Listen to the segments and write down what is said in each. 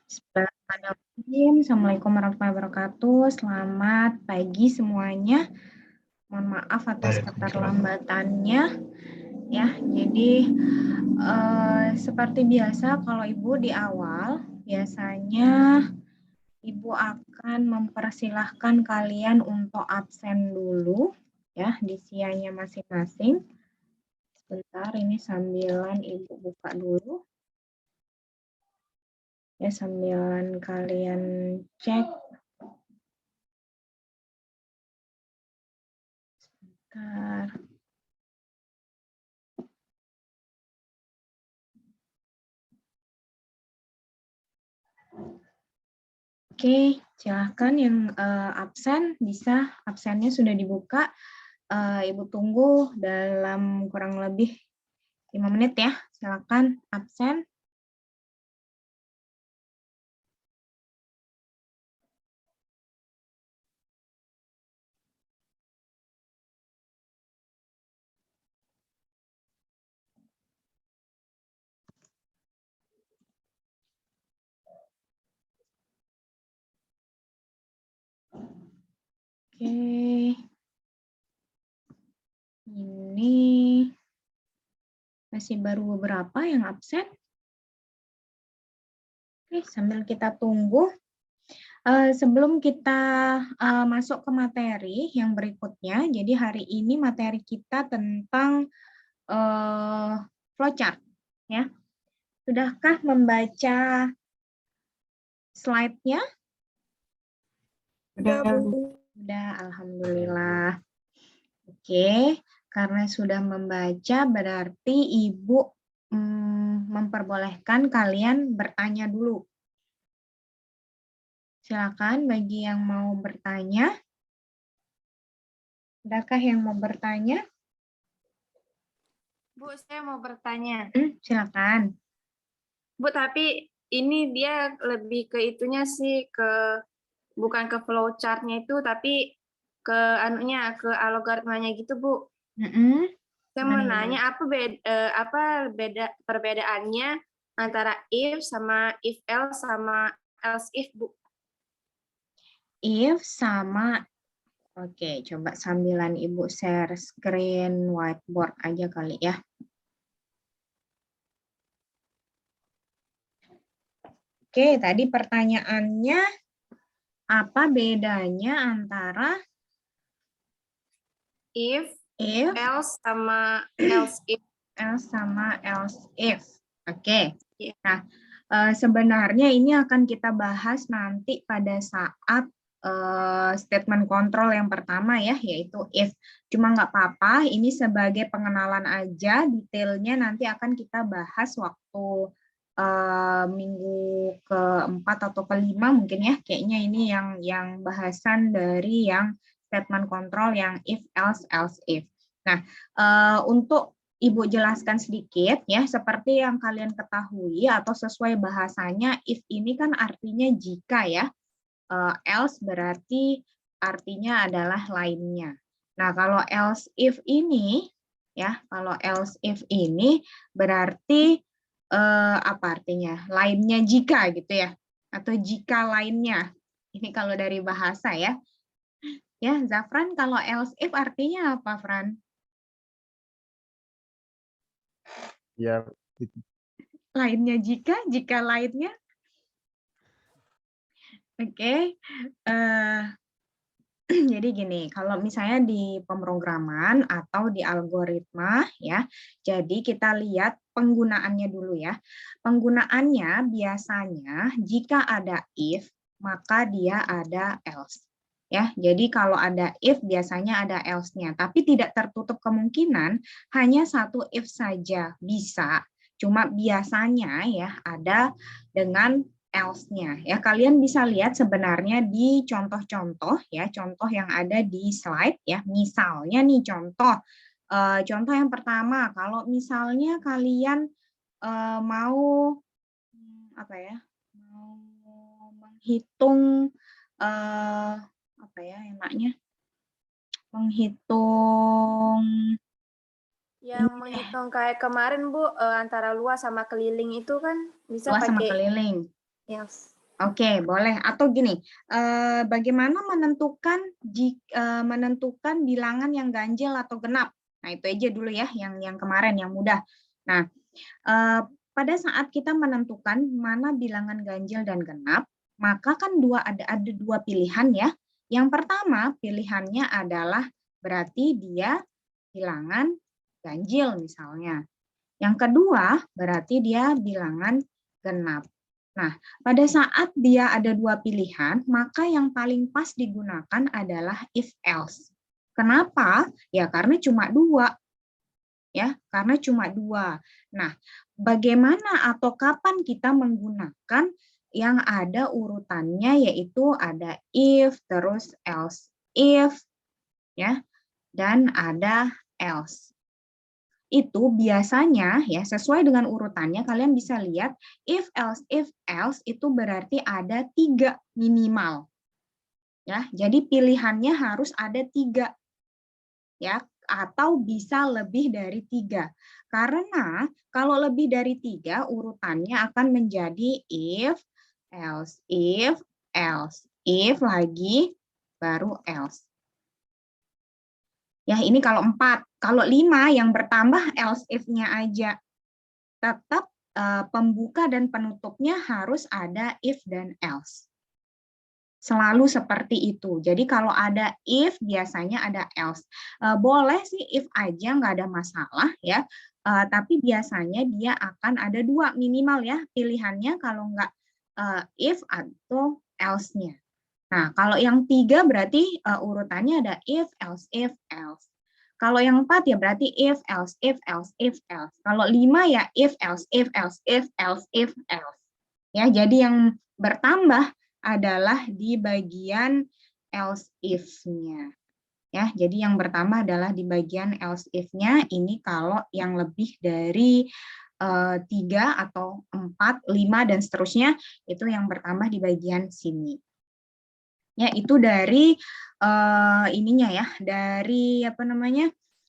Bismillahirrahmanirrahim. Assalamualaikum warahmatullahi wabarakatuh. Selamat pagi semuanya. Mohon maaf atas keterlambatannya. Ya, jadi seperti biasa kalau Ibu di awal biasanya Ibu akan mempersilahkan kalian untuk absen dulu ya di sianya masing-masing. Sebentar, ini sambilan Ibu buka dulu. Ya, sambilan kalian cek. Sebentar. Oke, silahkan yang absen bisa, absennya sudah dibuka. Ibu tunggu dalam kurang lebih 5 menit ya. Silakan absen. Oke. Ini masih baru beberapa yang absen. Oke, sambil kita tunggu. Sebelum kita masuk ke materi yang berikutnya, jadi hari ini materi kita tentang flowchart. Ya. Sudahkah membaca slide-nya? Sudah, alhamdulillah. Oke, karena sudah membaca berarti Ibu memperbolehkan kalian bertanya dulu. Silakan bagi yang mau bertanya. Adakah yang mau bertanya? Bu, saya mau bertanya. Silakan. Bu, tapi ini dia lebih ke itunya sih, bukan ke flowchart-nya itu, tapi ke ke algoritmanya gitu, Bu. Saya mau nanya apa perbedaannya antara if sama if else sama else if, Bu. If sama, oke, coba sambilan Ibu share screen whiteboard aja kali ya. Oke, tadi pertanyaannya apa bedanya antara If, else sama else if. Else sama else if. Oke. Yeah. Nah, sebenarnya ini akan kita bahas nanti pada saat statement kontrol yang pertama ya, yaitu if. Cuma nggak apa-apa, ini sebagai pengenalan aja, detailnya nanti akan kita bahas waktu minggu keempat atau kelima mungkin ya, kayaknya ini yang bahasan dari yang statement kontrol yang if, else, if. Nah, untuk Ibu jelaskan sedikit ya, seperti yang kalian ketahui atau sesuai bahasanya, if ini kan artinya jika ya, else berarti artinya adalah lainnya. Nah, kalau else if ini ya, kalau else if ini berarti apa artinya? Lainnya jika gitu ya, atau jika lainnya. Ini kalau dari bahasa ya. Ya, Zafran, kalau else if artinya apa, Fran? Ya, Lainnya jika lainnya. Oke. Jadi gini, kalau misalnya di pemrograman atau di algoritma ya, jadi kita lihat penggunaannya dulu ya. Penggunaannya biasanya jika ada if, maka dia ada else. Ya, jadi kalau ada if biasanya ada else-nya, tapi tidak tertutup kemungkinan hanya satu if saja bisa. Cuma biasanya ya ada dengan else-nya. Ya, kalian bisa lihat sebenarnya di contoh-contoh ya, contoh yang ada di slide ya. Misalnya nih contoh yang pertama, kalau misalnya kalian mau apa ya? Mau menghitung apa ya enaknya? Menghitung Menghitung kayak kemarin, Bu, antara luas sama keliling itu kan bisa luas sama pakai keliling. yes. Oke, boleh. Atau gini, bagaimana menentukan bilangan yang ganjil atau genap? Nah, itu aja dulu ya, yang kemarin, yang mudah. Nah, pada saat kita menentukan mana bilangan ganjil dan genap, maka kan ada dua pilihan ya. Yang pertama, pilihannya adalah berarti dia bilangan ganjil misalnya. Yang kedua, berarti dia bilangan genap. Nah, pada saat dia ada dua pilihan, maka yang paling pas digunakan adalah if else. Kenapa? Ya karena cuma dua. Ya, karena cuma dua. Nah, bagaimana atau kapan kita menggunakan yang ada urutannya, yaitu ada if, terus else if, ya, dan ada else. Itu biasanya ya sesuai dengan urutannya, kalian bisa lihat if else itu berarti ada 3 minimal ya, jadi pilihannya harus ada 3 ya, atau bisa lebih dari 3 karena kalau lebih dari 3 urutannya akan menjadi if if lagi baru else. Ya, ini kalau 4. Kalau 5 yang bertambah else if-nya aja. Tetap pembuka dan penutupnya harus ada if dan else. Selalu seperti itu. Jadi kalau ada if, biasanya ada else. Boleh sih if aja, nggak ada masalah ya. Tapi biasanya dia akan ada 2 minimal ya pilihannya kalau nggak if atau else-nya. Nah, kalau yang 3 berarti urutannya ada if, else, if, else. Kalau yang 4 ya berarti if, else, if, else, if, else. Kalau 5 ya if, else, if, else, if, else, if, else. Ya, jadi yang bertambah adalah di bagian else if-nya. Ya, jadi yang bertambah adalah di bagian else if-nya. Ini kalau yang lebih dari 3 atau 4, 5 dan seterusnya itu yang bertambah di bagian sini. Ya, itu dari ininya ya, dari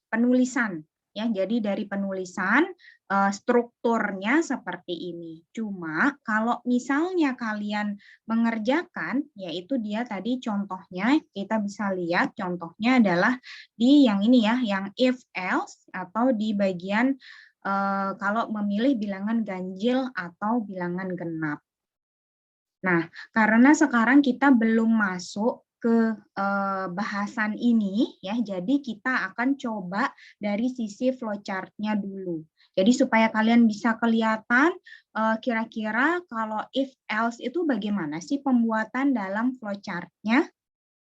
penulisan ya. Jadi dari penulisan strukturnya seperti ini. Cuma kalau misalnya kalian mengerjakan, yaitu dia tadi contohnya, kita bisa lihat contohnya adalah di yang ini ya, yang if else atau di bagian kalau memilih bilangan ganjil atau bilangan genap. Nah, karena sekarang kita belum masuk ke bahasan ini ya, jadi kita akan coba dari sisi flowchart-nya dulu. Jadi supaya kalian bisa kelihatan kira-kira kalau if else itu bagaimana sih pembuatan dalam flowchart-nya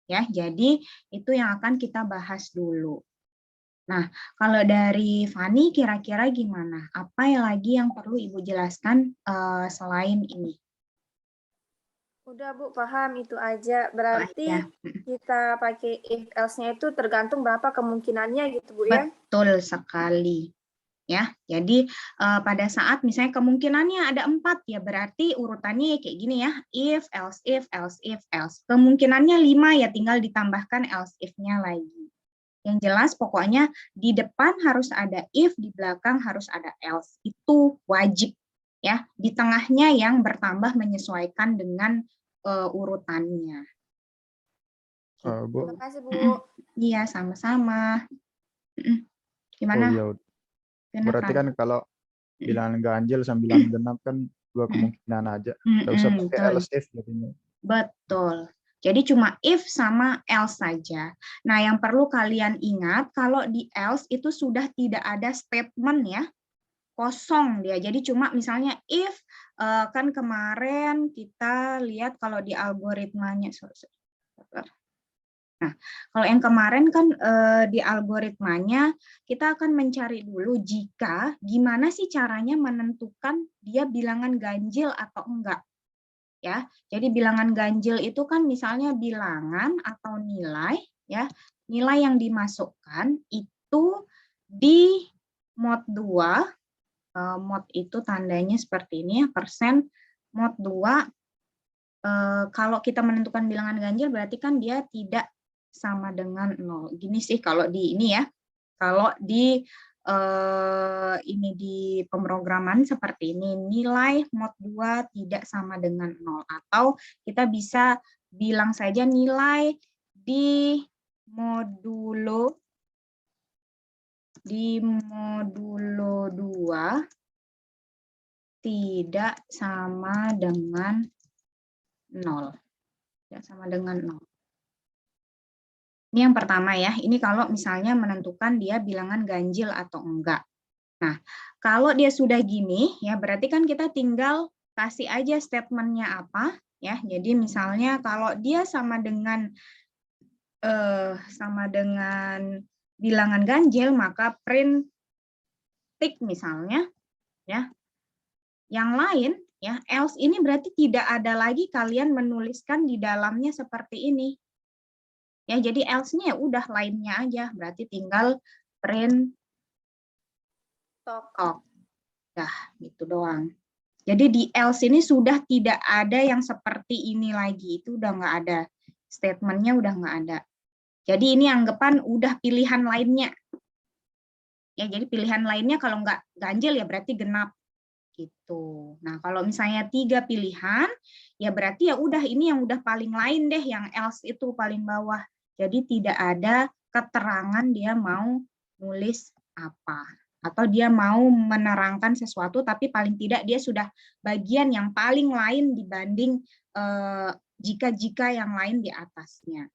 ya. Jadi itu yang akan kita bahas dulu. Nah, kalau dari Fani kira-kira gimana? Apa lagi yang perlu Ibu jelaskan selain ini? Udah Bu, paham itu aja. Berarti kita pakai if else-nya itu tergantung berapa kemungkinannya gitu Bu ya? Betul sekali. Ya, jadi pada saat misalnya kemungkinannya ada 4 ya berarti urutannya kayak gini ya, if, else, if, else, if, else. Kemungkinannya 5 ya tinggal ditambahkan else if-nya lagi. Yang jelas pokoknya di depan harus ada if, di belakang harus ada else. Itu wajib ya. Di tengahnya yang bertambah menyesuaikan dengan urutannya. Bu. Terima kasih Bu. Iya, sama-sama. Gimana? Oh iya. Berarti kan kalau bilangan ganjil sama bilangan genap kan 2 kemungkinan aja. Nggak usah pakai else if jadinya. Betul. Jadi cuma if sama else saja. Nah, yang perlu kalian ingat kalau di else itu sudah tidak ada statement ya. Kosong dia. Jadi cuma misalnya if kan kemarin kita lihat kalau di algoritmanya Nah, kalau yang kemarin kan di algoritmanya kita akan mencari dulu jika gimana sih caranya menentukan dia bilangan ganjil atau enggak. Ya, jadi bilangan ganjil itu kan misalnya bilangan atau nilai ya, nilai yang dimasukkan itu di mod 2, mod itu tandanya seperti ini ya, persen mod 2 kalau kita menentukan bilangan ganjil berarti kan dia tidak sama dengan 0. Gini sih kalau di ini ya. Kalau di ini di pemrograman seperti ini, nilai mod 2 tidak sama dengan 0. Atau kita bisa bilang saja nilai di modulo 2 tidak sama dengan 0. Tidak sama dengan 0. Ini yang pertama ya, ini kalau misalnya menentukan dia bilangan ganjil atau enggak. Nah, kalau dia sudah gini, ya berarti kan kita tinggal kasih aja statementnya apa, ya. Jadi misalnya kalau dia sama dengan bilangan ganjil, maka print tick misalnya, ya. Yang lain, ya, else ini berarti tidak ada lagi kalian menuliskan di dalamnya seperti ini. Ya, jadi else-nya ya udah lainnya aja, berarti tinggal print talk. Dah, gitu doang. Jadi di else ini sudah tidak ada yang seperti ini lagi, itu udah nggak ada. Statementnya udah nggak ada. Jadi ini anggapan udah pilihan lainnya. Ya, jadi pilihan lainnya kalau nggak ganjil ya berarti genap. Gitu. Nah, kalau misalnya 3 pilihan, ya berarti ya udah ini yang udah paling lain deh, yang else itu paling bawah. Jadi tidak ada keterangan dia mau nulis apa. Atau dia mau menerangkan sesuatu, tapi paling tidak dia sudah bagian yang paling lain dibanding jika-jika yang lain di atasnya.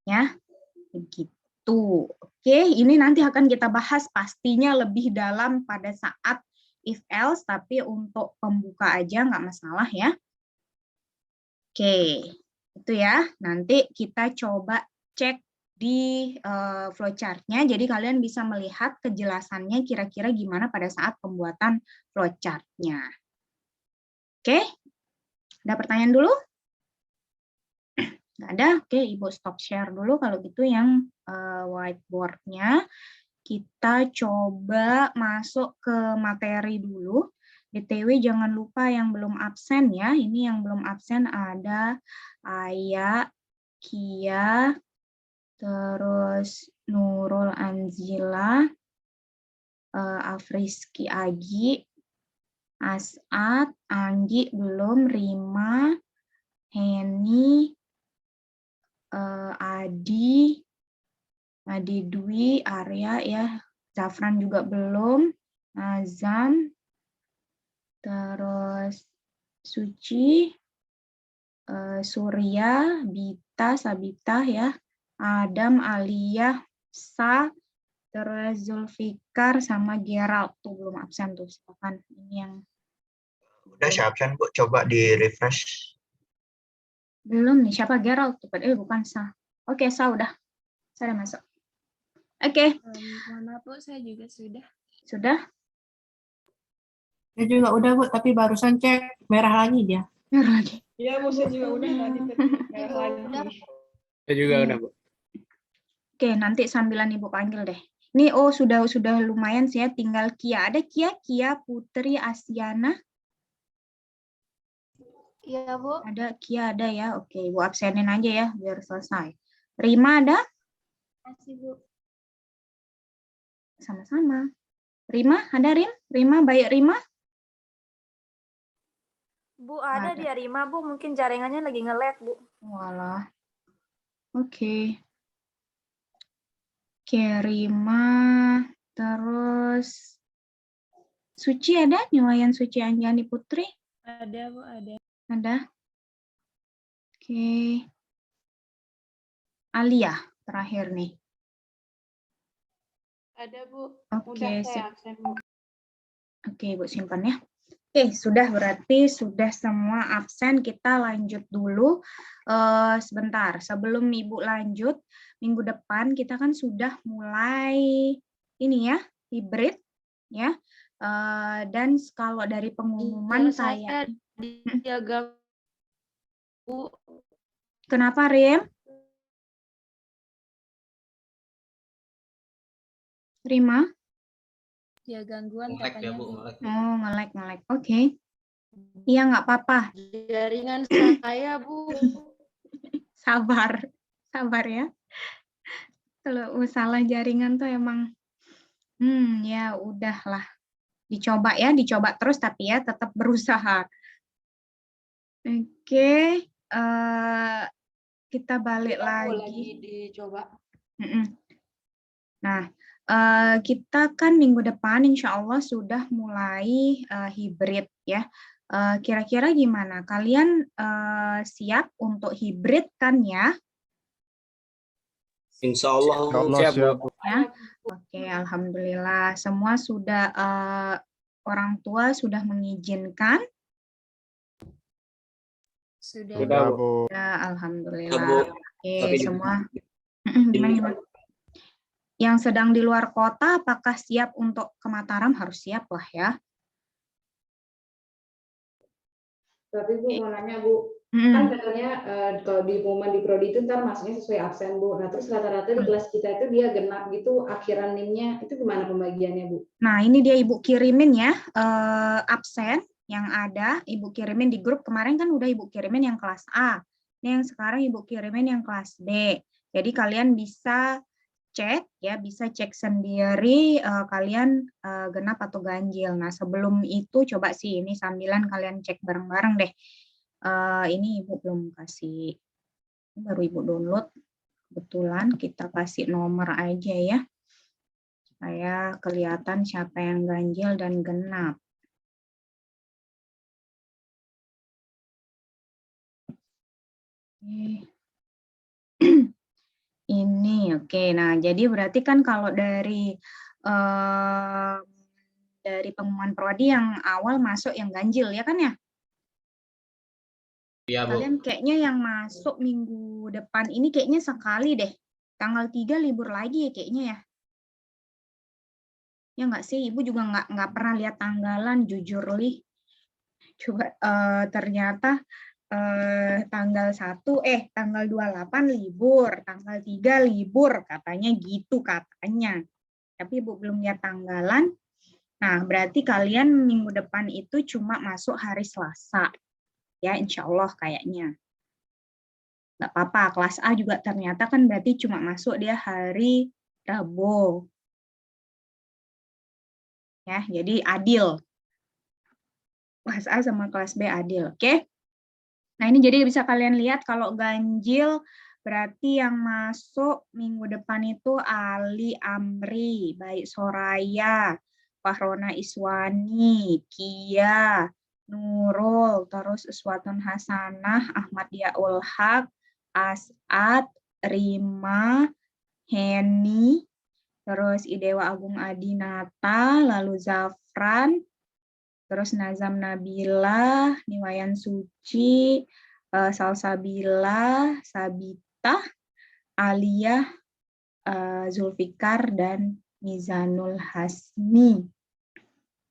Ya, begitu. Oke, ini nanti akan kita bahas pastinya lebih dalam pada saat if else, tapi untuk pembuka aja nggak masalah ya. Oke, itu ya. Nanti kita coba cek di flowchart-nya, jadi kalian bisa melihat kejelasannya kira-kira gimana pada saat pembuatan flowchart-nya. Oke, ada pertanyaan dulu? Nggak ada? Oke, Ibu stop share dulu kalau gitu yang whiteboard-nya. Kita coba masuk ke materi dulu. BTW jangan lupa yang belum absen ya. Ini yang belum absen ada Aya, Kia, terus Nurul Anzila, Afriski Agi, As'ad, Anggi belum, Rima, Heni, Adi Dwi, Arya ya, Zafran juga belum, Azam, terus Suci, Surya, Bita, Sabita ya, Adam, Alia, Sa, terus Zulfikar sama Gerald tuh belum absen tuh, silakan ini yang udah saya absen Bu, coba di refresh. Belum nih, siapa Gerald? Bukan Sa. Oke, Sa udah. Saya udah masuk. Oke. Mana Bu, saya juga sudah. Sudah? Saya juga udah Bu, tapi barusan cek merah lagi dia. Merah lagi. Iya Bu, saya juga udah tadi merah lagi. Saya juga udah Bu. Oke, nanti sambilan Ibu panggil deh. Ini sudah lumayan sih ya, tinggal Kia. Ada Kia, Putri, Asiana. Iya Bu. Ada Kia ada ya. Oke, Ibu absenin aja ya biar selesai. Rima ada? Kasih Bu. Sama-sama. Rima, ada Rim? Rima, baik Rima? Bu, ada dia Rima Bu, mungkin jaringannya lagi nge-lag Bu. Walah. Oke. Oke, Rima. Terus Suci ada? Nelayan Suci Anjani Putri? Ada Bu, ada. Ada. Oke. Alia terakhir nih. Ada Bu. Oke, Udah sip. saya absen Bu. Oke, Ibu simpan ya. Oke, sudah berarti sudah semua absen. Kita lanjut dulu sebentar. Sebelum Ibu lanjut, minggu depan kita kan sudah mulai ini ya, hibrid ya. Dan kalau dari pengumuman saya dijaga Bu. Kenapa, Rim? Rima? Ya gangguan Nge-lag katanya ya Bu, Bu. nge-lag. Oh, nge-lag. Oke. Iya, nggak apa-apa. Jaringan saya Bu. Sabar ya. Kalau salah jaringan tuh emang, ya udahlah. Dicoba ya, dicoba terus tapi ya tetap berusaha. Oke, kita balik lagi. dicoba. Nah, kita kan minggu depan insya Allah sudah mulai hibrid ya. Kira-kira gimana? Kalian siap untuk hibrid kan ya? Insya Allah, Insya Allah siap, siap, Bu. Bu. Ya. Oke, alhamdulillah semua sudah orang tua sudah mengizinkan. Sudah. Sudah, Udah, Bu. Bu. Ya, alhamdulillah. Bu. Oke, Tapi semua. Gimana? Yang sedang di luar kota, apakah siap untuk ke Mataram? Harus siap lah ya. Tapi Bu mau nanya Bu, kan katanya kalau di pengumuman di prodi itu ntar masuknya sesuai absen Bu. Nah terus rata-rata di kelas kita itu dia genap gitu akhiran NIM-nya itu gimana pembagiannya Bu? Nah ini dia Ibu kirimin ya absen yang ada, Ibu kirimin di grup. Kemarin kan udah Ibu kirimin yang kelas A. Ini yang sekarang Ibu kirimin yang kelas B. Jadi kalian bisa cek ya, bisa cek sendiri kalian genap atau ganjil. Nah sebelum itu coba sih ini sambilan kalian cek bareng-bareng deh. Ini Ibu belum kasih, ini baru Ibu download. Kebetulan kita kasih nomor aja ya, supaya kelihatan siapa yang ganjil dan genap. Ini oke. Nah, jadi berarti kan kalau dari pengumuman prodi yang awal masuk yang ganjil ya kan ya? Iya, Bu. Kalian kayaknya yang masuk minggu depan ini kayaknya sekali deh. Tanggal 3 libur lagi ya kayaknya ya. Ya nggak sih? Ibu juga nggak pernah lihat tanggalan, jujur Li. Coba ternyata tanggal 28 libur, tanggal 3 libur, katanya gitu katanya. Tapi Ibu belum lihat tanggalan. Nah, berarti kalian minggu depan itu cuma masuk hari Selasa. Ya, insya Allah kayaknya. Nggak apa-apa, kelas A juga ternyata kan berarti cuma masuk dia hari Rabu. Ya, jadi adil. Kelas A sama kelas B adil, oke? Nah, ini jadi bisa kalian lihat kalau ganjil berarti yang masuk minggu depan itu Ali Amri, Baik Soraya, Fahrona Iswani, Kia, Nurul, terus Uswatun Hasanah, Ahmad Yaul Haq, As'ad, Rima, Heni, terus Idewa Agung Adinata, lalu Zafran, terus Nazam Nabila, Niwayan Suci, Salsabila, Sabita, Aliyah, Zulfikar, dan Mizanul Hasmi.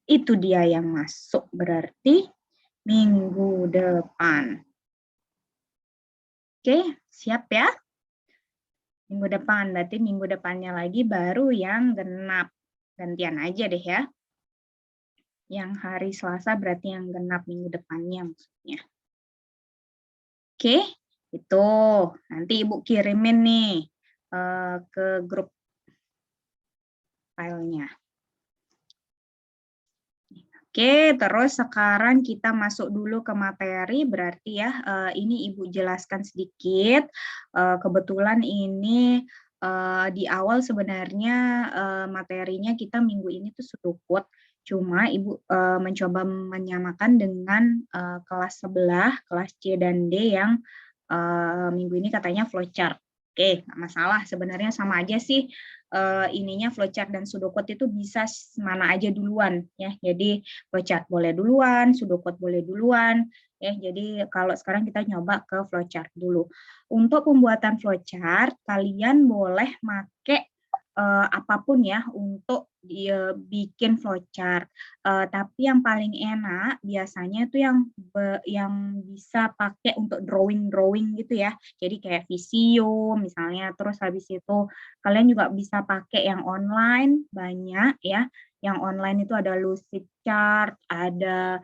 Itu dia yang masuk berarti minggu depan. Oke, siap ya? Minggu depan, berarti minggu depannya lagi baru yang genap. Gantian aja deh ya. Yang hari Selasa berarti yang genap minggu depannya maksudnya. Oke, itu nanti Ibu kirimin nih ke grup filenya. Oke, terus sekarang kita masuk dulu ke materi, berarti ya ini Ibu jelaskan sedikit. Kebetulan ini di awal sebenarnya materinya kita minggu ini tuh sudukut. Cuma Ibu mencoba menyamakan dengan kelas sebelah, kelas C dan D yang minggu ini katanya flowchart. Oke, nggak masalah. Sebenarnya sama aja sih ininya flowchart dan sudokut itu bisa mana aja duluan ya. Jadi flowchart boleh duluan, sudokut boleh duluan ya. Jadi kalau sekarang kita nyoba ke flowchart dulu. Untuk pembuatan flowchart kalian boleh pakai apapun ya untuk bikin flowchart. Tapi yang paling enak biasanya itu yang bisa pakai untuk drawing gitu ya. Jadi kayak Visio misalnya. Terus habis itu kalian juga bisa pakai yang online banyak ya. Yang online itu ada Lucidchart, ada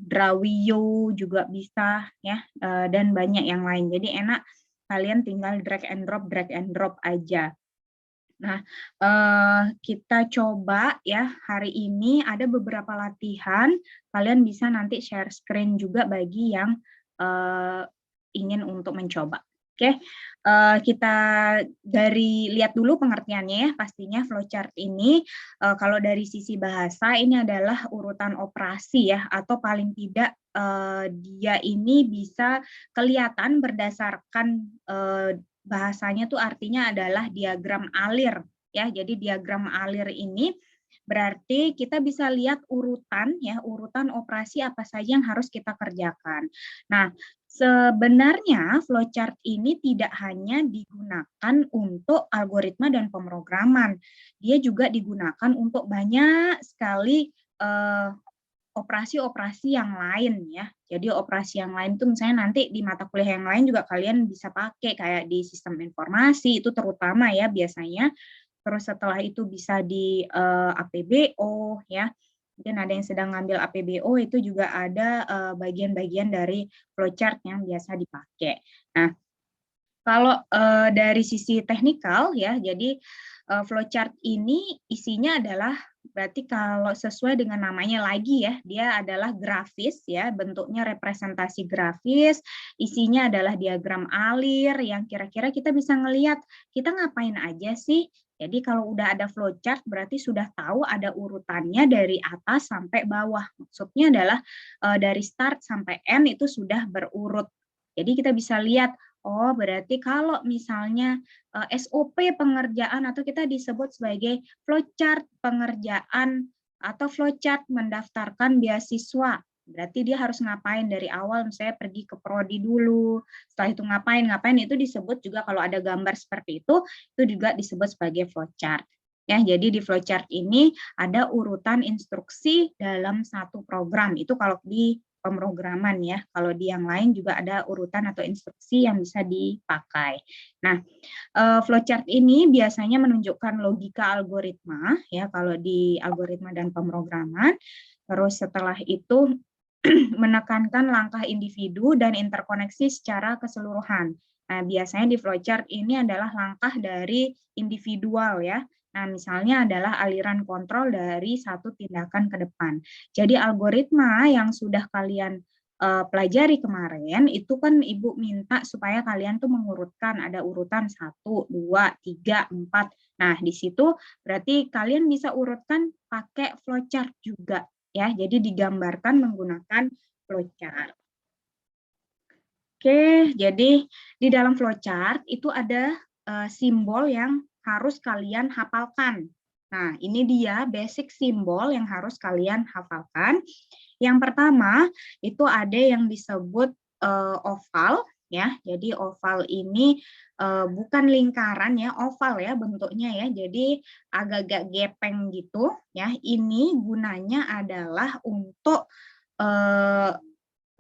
Drawio juga bisa ya, dan banyak yang lain. Jadi enak kalian tinggal drag and drop aja. Nah, kita coba ya hari ini ada beberapa latihan, kalian bisa nanti share screen juga bagi yang ingin untuk mencoba. Oke, kita lihat dulu pengertiannya ya, pastinya flowchart ini kalau dari sisi bahasa ini adalah urutan operasi ya, atau paling tidak dia ini bisa kelihatan berdasarkan bahasanya tuh artinya adalah diagram alir ya. Jadi diagram alir ini berarti kita bisa lihat urutan ya, urutan operasi apa saja yang harus kita kerjakan. Nah, sebenarnya flowchart ini tidak hanya digunakan untuk algoritma dan pemrograman. Dia juga digunakan untuk banyak sekali operasi-operasi yang lain ya. Jadi operasi yang lain itu misalnya nanti di mata kuliah yang lain juga kalian bisa pakai kayak di sistem informasi itu terutama ya biasanya. Terus setelah itu bisa di APBO ya. Mungkin ada yang sedang ngambil APBO itu juga ada bagian-bagian dari flowchart yang biasa dipakai. Nah, kalau dari sisi teknikal ya, jadi flowchart ini isinya adalah berarti kalau sesuai dengan namanya lagi ya, dia adalah grafis ya, bentuknya representasi grafis, isinya adalah diagram alir yang kira-kira kita bisa ngelihat kita ngapain aja sih. Jadi kalau udah ada flowchart berarti sudah tahu ada urutannya dari atas sampai bawah. Maksudnya adalah dari start sampai end itu sudah berurut. Jadi kita bisa lihat, oh berarti kalau misalnya SOP pengerjaan atau kita disebut sebagai flowchart pengerjaan atau flowchart mendaftarkan beasiswa. Berarti dia harus ngapain dari awal, misalnya pergi ke prodi dulu, setelah itu ngapain itu disebut juga kalau ada gambar seperti itu juga disebut sebagai flowchart. Ya, jadi di flowchart ini ada urutan instruksi dalam satu program. Itu kalau di pemrograman ya. Kalau di yang lain juga ada urutan atau instruksi yang bisa dipakai. Nah, flowchart ini biasanya menunjukkan logika algoritma ya kalau di algoritma dan pemrograman. Terus setelah itu menekankan langkah individu dan interkoneksi secara keseluruhan. Nah, biasanya di flowchart ini adalah langkah dari individual ya. Nah, misalnya adalah aliran kontrol dari satu tindakan ke depan. Jadi algoritma yang sudah kalian pelajari kemarin, itu kan Ibu minta supaya kalian tuh mengurutkan, ada urutan 1, 2, 3, 4. Nah, di situ berarti kalian bisa urutkan pakai flowchart juga. Ya, jadi digambarkan menggunakan flowchart. Oke, jadi di dalam flowchart itu ada simbol yang harus kalian hafalkan. Nah, ini dia basic simbol yang harus kalian hafalkan. Yang pertama itu ada yang disebut oval ya. Jadi oval ini bukan lingkaran ya, oval ya bentuknya ya. Jadi agak-agak gepeng gitu ya. Ini gunanya adalah untuk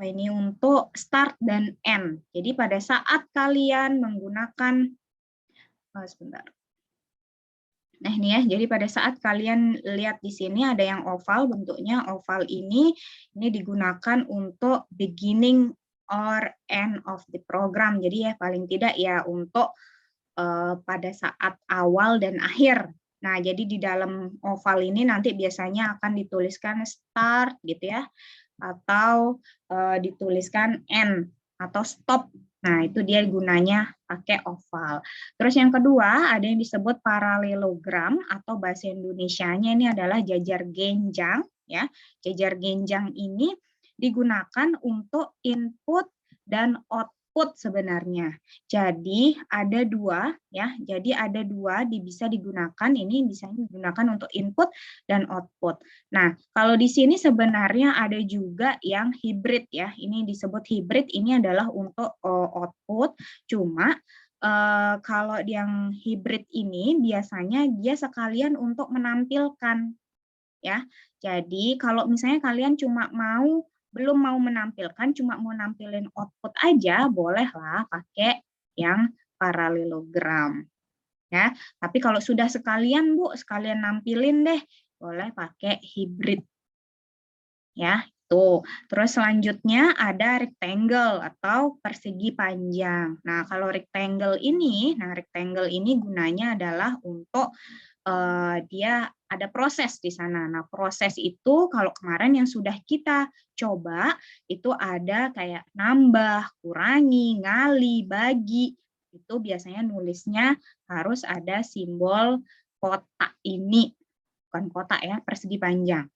untuk start dan end. Jadi pada saat kalian menggunakan sebentar. Nah ini ya, jadi pada saat kalian lihat di sini ada yang oval, bentuknya oval ini digunakan untuk beginning or end of the program. Jadi ya paling tidak ya untuk pada saat awal dan akhir. Nah jadi di dalam oval ini nanti biasanya akan dituliskan start gitu ya, atau dituliskan end atau stop. Nah, itu dia gunanya pakai oval. Terus yang kedua, ada yang disebut paralelogram atau bahasa Indonesianya ini adalah jajar genjang ya. Jajar genjang ini digunakan untuk input dan output sebenarnya. Jadi ada dua ya. Jadi ada dua bisa digunakan, ini bisa digunakan untuk input dan output. Nah, kalau di sini sebenarnya ada juga yang hybrid ya. Ini disebut hybrid, ini adalah untuk output. Cuma kalau yang hybrid ini biasanya dia sekalian untuk menampilkan ya. Jadi kalau misalnya kalian belum mau menampilkan, cuma mau nampilin output aja, bolehlah pakai yang paralelogram. Ya, tapi kalau sudah sekalian Bu, sekalian nampilin deh, boleh pakai hybrid. Ya, Tuh, terus selanjutnya ada rectangle atau persegi panjang. Nah, kalau rectangle ini gunanya adalah untuk dia ada proses di sana. Nah, proses itu kalau kemarin yang sudah kita coba itu ada kayak nambah, kurangi, ngali, bagi. Itu biasanya nulisnya harus ada simbol kotak ini, bukan kotak ya, persegi panjang.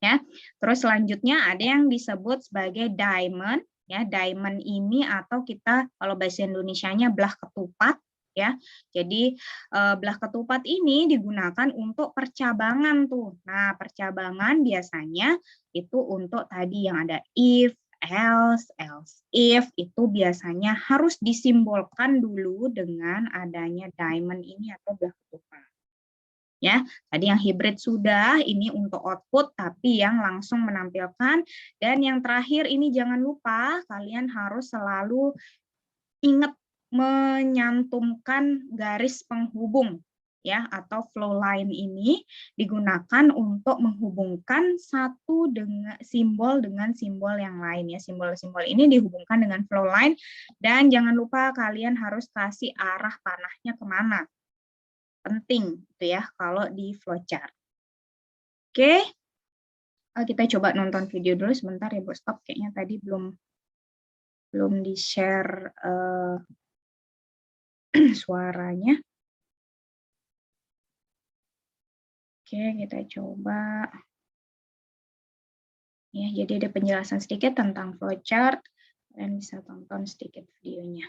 Ya. Terus selanjutnya ada yang disebut sebagai diamond, ya. Diamond ini atau kita kalau bahasa Indonesianya belah ketupat, ya. Jadi belah ketupat ini digunakan untuk percabangan tuh. Nah, percabangan biasanya itu untuk tadi yang ada if, else, if itu biasanya harus disimbolkan dulu dengan adanya diamond ini atau belah ketupat. Ya, tadi yang hybrid sudah, ini untuk output, tapi yang langsung menampilkan. Dan yang terakhir ini jangan lupa, kalian harus selalu ingat menyantumkan garis penghubung, ya, atau flow line ini digunakan untuk menghubungkan satu dengan simbol yang lain, ya. Simbol-simbol ini dihubungkan dengan flow line, dan jangan lupa kalian harus kasih arah panahnya kemana. Penting itu ya kalau di flowchart. Oke, kita coba nonton video dulu sebentar ya Bu. Stop, kayaknya tadi belum di-share suaranya. Oke, kita coba. Ya, jadi ada penjelasan sedikit tentang flowchart. Kalian bisa tonton sedikit videonya.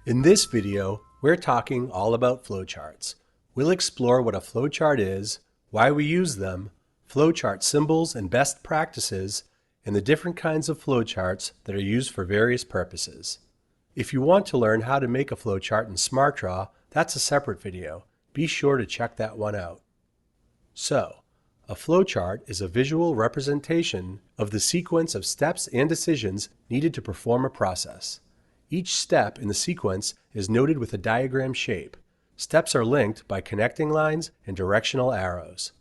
In this video, we're talking all about flowcharts. We'll explore what a flowchart is, why we use them, flowchart symbols and best practices, and the different kinds of flowcharts that are used for various purposes. If you want to learn how to make a flowchart in SmartDraw, that's a separate video. Be sure to check that one out. So, a flowchart is a visual representation of the sequence of steps and decisions needed to perform a process. Each step in the sequence is noted with a diagram shape. Steps are linked by connecting lines and directional arrows.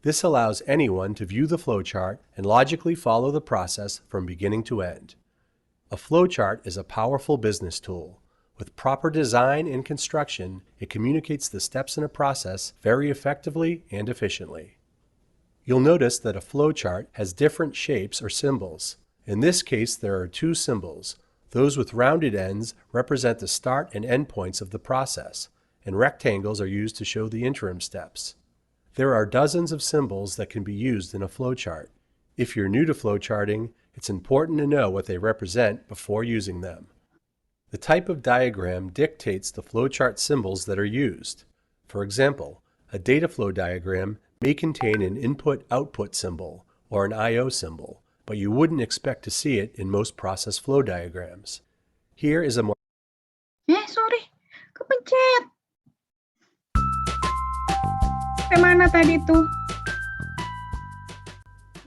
This allows anyone to view the flowchart and logically follow the process from beginning to end. A flowchart is a powerful business tool. With proper design and construction, it communicates the steps in a process very effectively and efficiently. You'll notice that a flowchart has different shapes or symbols. In this case, there are two symbols. Those with rounded ends represent the start and end points of the process, and rectangles are used to show the interim steps. There are dozens of symbols that can be used in a flowchart. If you're new to flowcharting, it's important to know what they represent before using them. The type of diagram dictates the flowchart symbols that are used. For example, a data flow diagram may contain an input-output symbol or an I/O symbol, but you wouldn't expect to see it in most process flow diagrams. Here is a more... Sorry, kepencet. Kemana tadi tuh?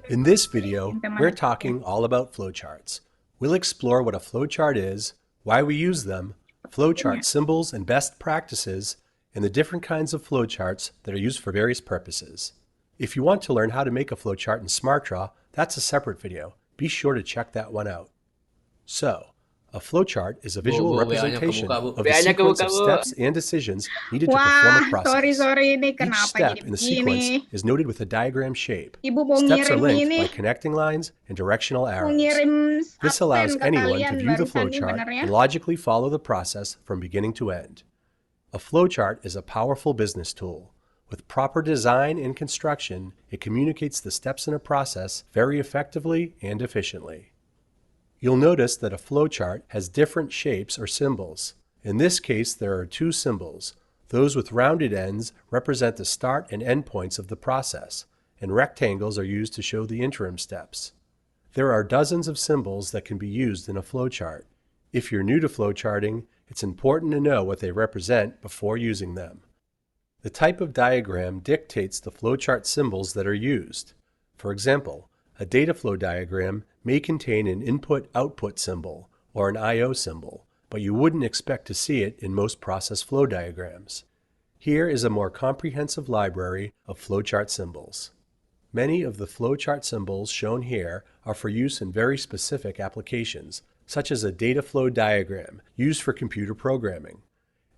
In this video, we're talking all about flowcharts. We'll explore what a flowchart is, why we use them, flowchart symbols and best practices, and the different kinds of flowcharts that are used for various purposes. If you want to learn how to make a flowchart in SmartDraw, that's a separate video. Be sure to check that one out. So, a flowchart is a visual representation of the sequence of steps and decisions needed to perform a process. Sorry, ini Each kenapa step jadi in the begini? sequence is noted with a diagram shape. Ibu mau Steps are ngirim linked ini, by connecting lines and directional mau arrows. ngirim This allows absen ke anyone to kalian view the barusan nih flowchart bener ya. and logically follow the process from beginning to end. A flowchart is a powerful business tool. With proper design and construction, it communicates the steps in a process very effectively and efficiently. You'll notice that a flowchart has different shapes or symbols. In this case, there are two symbols. Those with rounded ends represent the start and end points of the process, and rectangles are used to show the interim steps. There are dozens of symbols that can be used in a flowchart. If you're new to flowcharting, it's important to know what they represent before using them. The type of diagram dictates the flowchart symbols that are used. For example, a data flow diagram may contain an input-output symbol or an I/O symbol, but you wouldn't expect to see it in most process flow diagrams. Here is a more comprehensive library of flowchart symbols. Many of the flowchart symbols shown here are for use in very specific applications, such as a data flow diagram used for computer programming.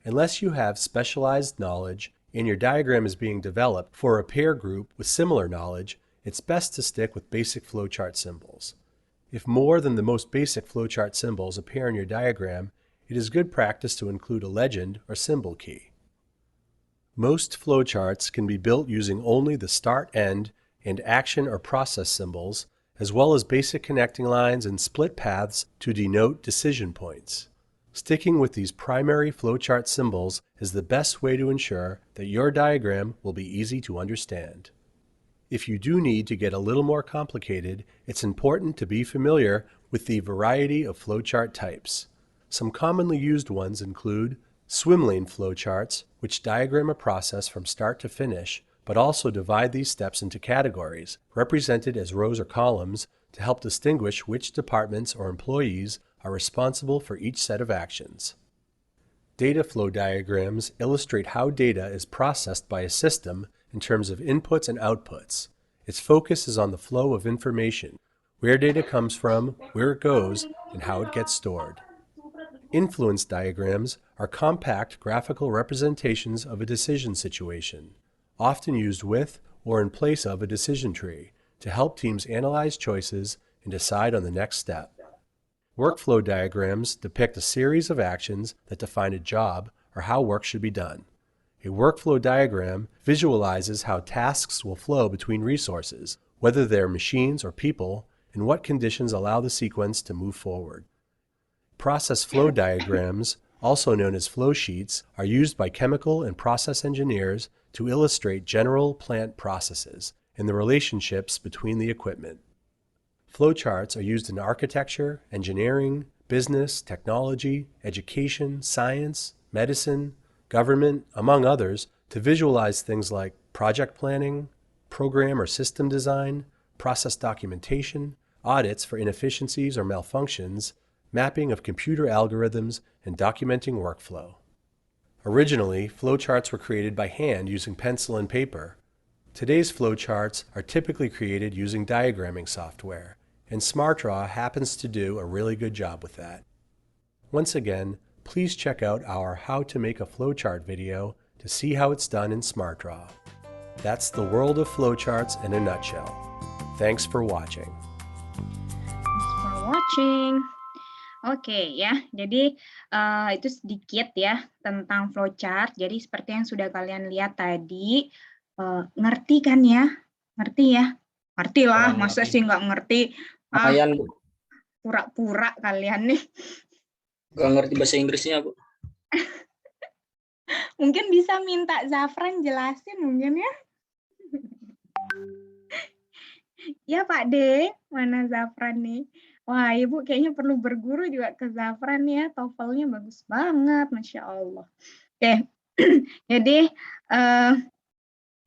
Unless you have specialized knowledge and your diagram is being developed for a peer group with similar knowledge, it's best to stick with basic flowchart symbols. If more than the most basic flowchart symbols appear in your diagram, it is good practice to include a legend or symbol key. Most flowcharts can be built using only the start, end, and action or process symbols, as well as basic connecting lines and split paths to denote decision points. Sticking with these primary flowchart symbols is the best way to ensure that your diagram will be easy to understand. If you do need to get a little more complicated, it's important to be familiar with the variety of flowchart types. Some commonly used ones include swim lane flowcharts, which diagram a process from start to finish, but also divide these steps into categories, represented as rows or columns, to help distinguish which departments or employees are responsible for each set of actions. Data flow diagrams illustrate how data is processed by a system in terms of inputs and outputs. Its focus is on the flow of information, where data comes from, where it goes, and how it gets stored. Influence diagrams are compact graphical representations of a decision situation, often used with or in place of a decision tree to help teams analyze choices and decide on the next step. Workflow diagrams depict a series of actions that define a job or how work should be done. A workflow diagram visualizes how tasks will flow between resources, whether they're machines or people, and what conditions allow the sequence to move forward. Process flow diagrams, also known as flow sheets, are used by chemical and process engineers to illustrate general plant processes and the relationships between the equipment. Flowcharts are used in architecture, engineering, business, technology, education, science, medicine, government, among others, to visualize things like project planning, program or system design, process documentation, audits for inefficiencies or malfunctions, mapping of computer algorithms, and documenting workflow. Originally, flowcharts were created by hand using pencil and paper. Today's flowcharts are typically created using diagramming software, and SmartDraw happens to do a really good job with that. Once again, please check out our How to Make a Flowchart video to see how it's done in SmartDraw. That's the world of flowcharts in a nutshell. Thanks for watching. Thanks for watching. Oke ya, jadi itu sedikit ya tentang flowchart. Jadi seperti yang sudah kalian lihat tadi, ngerti kan ya? Ngerti ya? Ngerti lah, masa sih nggak ngerti? Lumayan, Bu. Pura-pura kalian nih. Nggak ngerti bahasa Inggrisnya, Bu. Mungkin bisa minta Zafran jelasin mungkin ya? Ya Pak D, mana Zafran nih? Wah, Ibu kayaknya perlu berguru juga ke Zafran ya, TOEFL-nya bagus banget, Masya Allah. Oke, jadi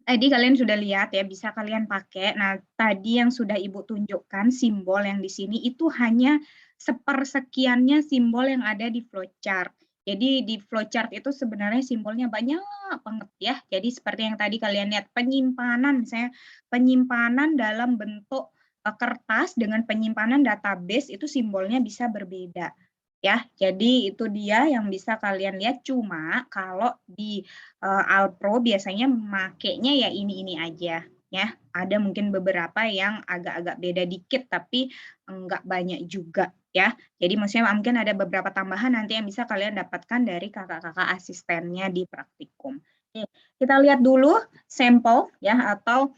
tadi kalian sudah lihat ya, bisa kalian pakai. Nah, tadi yang sudah Ibu tunjukkan, simbol yang di sini itu hanya sepersekiannya simbol yang ada di flowchart. Jadi di flowchart itu sebenarnya simbolnya banyak banget ya. Jadi seperti yang tadi kalian lihat, penyimpanan, misalnya penyimpanan dalam bentuk kertas dengan penyimpanan database itu simbolnya bisa berbeda. Ya, jadi itu dia yang bisa kalian lihat. Cuma kalau di Alpro biasanya makainya ya ini aja ya. Ada mungkin beberapa yang agak-agak beda dikit tapi enggak banyak juga ya. Jadi maksudnya mungkin ada beberapa tambahan nanti yang bisa kalian dapatkan dari kakak-kakak asistennya di praktikum. Oke, kita lihat dulu sampel ya atau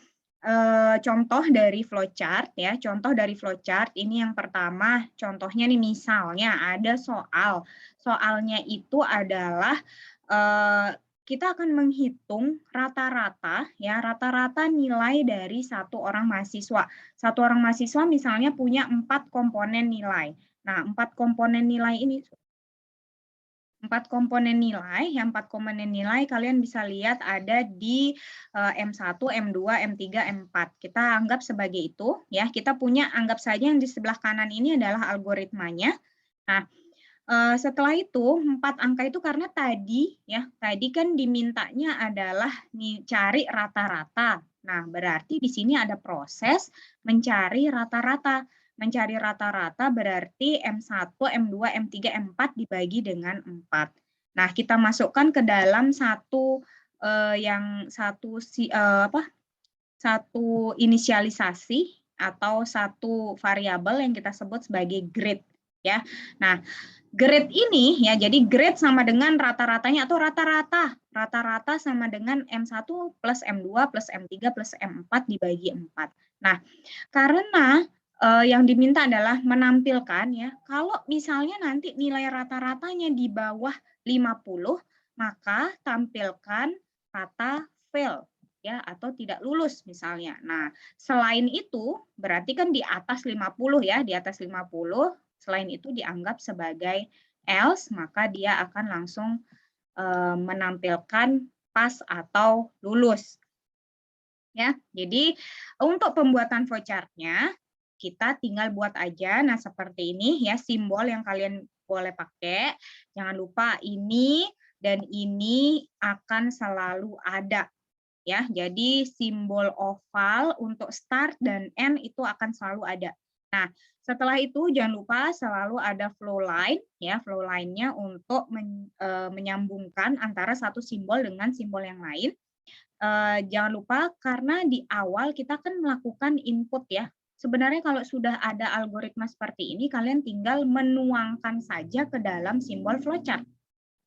contoh dari flowchart ya. Contoh dari flowchart ini yang pertama, contohnya nih misalnya ada soal. Soalnya itu adalah kita akan menghitung rata-rata ya, rata-rata nilai dari satu orang mahasiswa. Satu orang mahasiswa misalnya punya 4 komponen nilai. Nah, 4 komponen nilai ini 4 komponen nilai, yang 4 komponen nilai kalian bisa lihat ada di M1, M2, M3, M4. Kita anggap sebagai itu ya. Kita punya, anggap saja yang di sebelah kanan ini adalah algoritmanya. Nah, Setelah itu 4 angka itu karena tadi kan dimintanya adalah cari rata-rata. Nah, berarti di sini ada proses mencari rata-rata. Mencari rata-rata berarti M1, M2, M3, M4 dibagi dengan 4. Nah, kita masukkan ke dalam satu inisialisasi atau satu variabel yang kita sebut sebagai grade ya. Nah, grade ini ya, jadi grade sama dengan rata-ratanya atau rata-rata. Rata-rata sama dengan M1 plus M2 plus M3 plus M4 dibagi 4. Nah, karena yang diminta adalah menampilkan ya, kalau misalnya nanti nilai rata-ratanya di bawah 50, maka tampilkan kata fail ya, atau tidak lulus misalnya. Nah, selain itu berarti kan di atas 50 ya, di atas 50, selain itu dianggap sebagai else, maka dia akan langsung menampilkan pass atau lulus. Ya, jadi untuk pembuatan flowchart-nya kita tinggal buat aja. Nah, seperti ini ya simbol yang kalian boleh pakai. Jangan lupa ini dan ini akan selalu ada. Ya, jadi simbol oval untuk start dan end itu akan selalu ada. Nah, setelah itu jangan lupa selalu ada flow line ya, flow line-nya untuk menyambungkan antara satu simbol dengan simbol yang lain. Jangan lupa karena di awal kita kan melakukan input ya. Sebenarnya kalau sudah ada algoritma seperti ini, kalian tinggal menuangkan saja ke dalam simbol flowchart.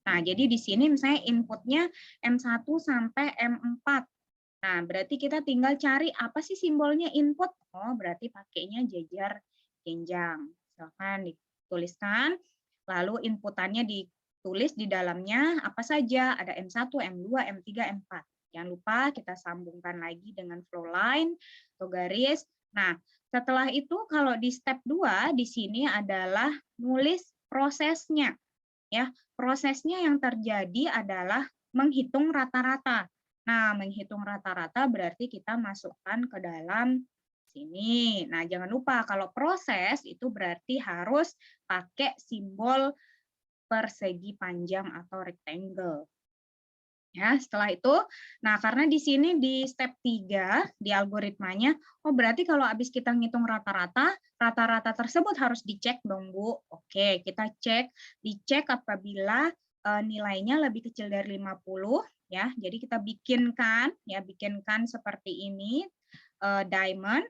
Nah, jadi di sini misalnya inputnya M1 sampai M4. Nah, berarti kita tinggal cari apa sih simbolnya input. Oh, berarti pakainya jajar jenjang. Silakan dituliskan. Lalu inputannya ditulis di dalamnya apa saja. Ada M1, M2, M3, M4. Jangan lupa kita sambungkan lagi dengan flow line atau garis. Nah, setelah itu kalau di step 2 di sini adalah nulis prosesnya. Ya, prosesnya yang terjadi adalah menghitung rata-rata. Nah, menghitung rata-rata berarti kita masukkan ke dalam sini. Nah, jangan lupa kalau proses itu berarti harus pakai simbol persegi panjang atau rectangle. Ya, setelah itu, nah karena di sini di step 3 di algoritmanya, oh berarti kalau habis kita ngitung rata-rata, rata-rata tersebut harus dicek dong, Bu. Oke, kita dicek apabila nilainya lebih kecil dari 50 ya. Jadi kita bikinkan seperti ini diamond.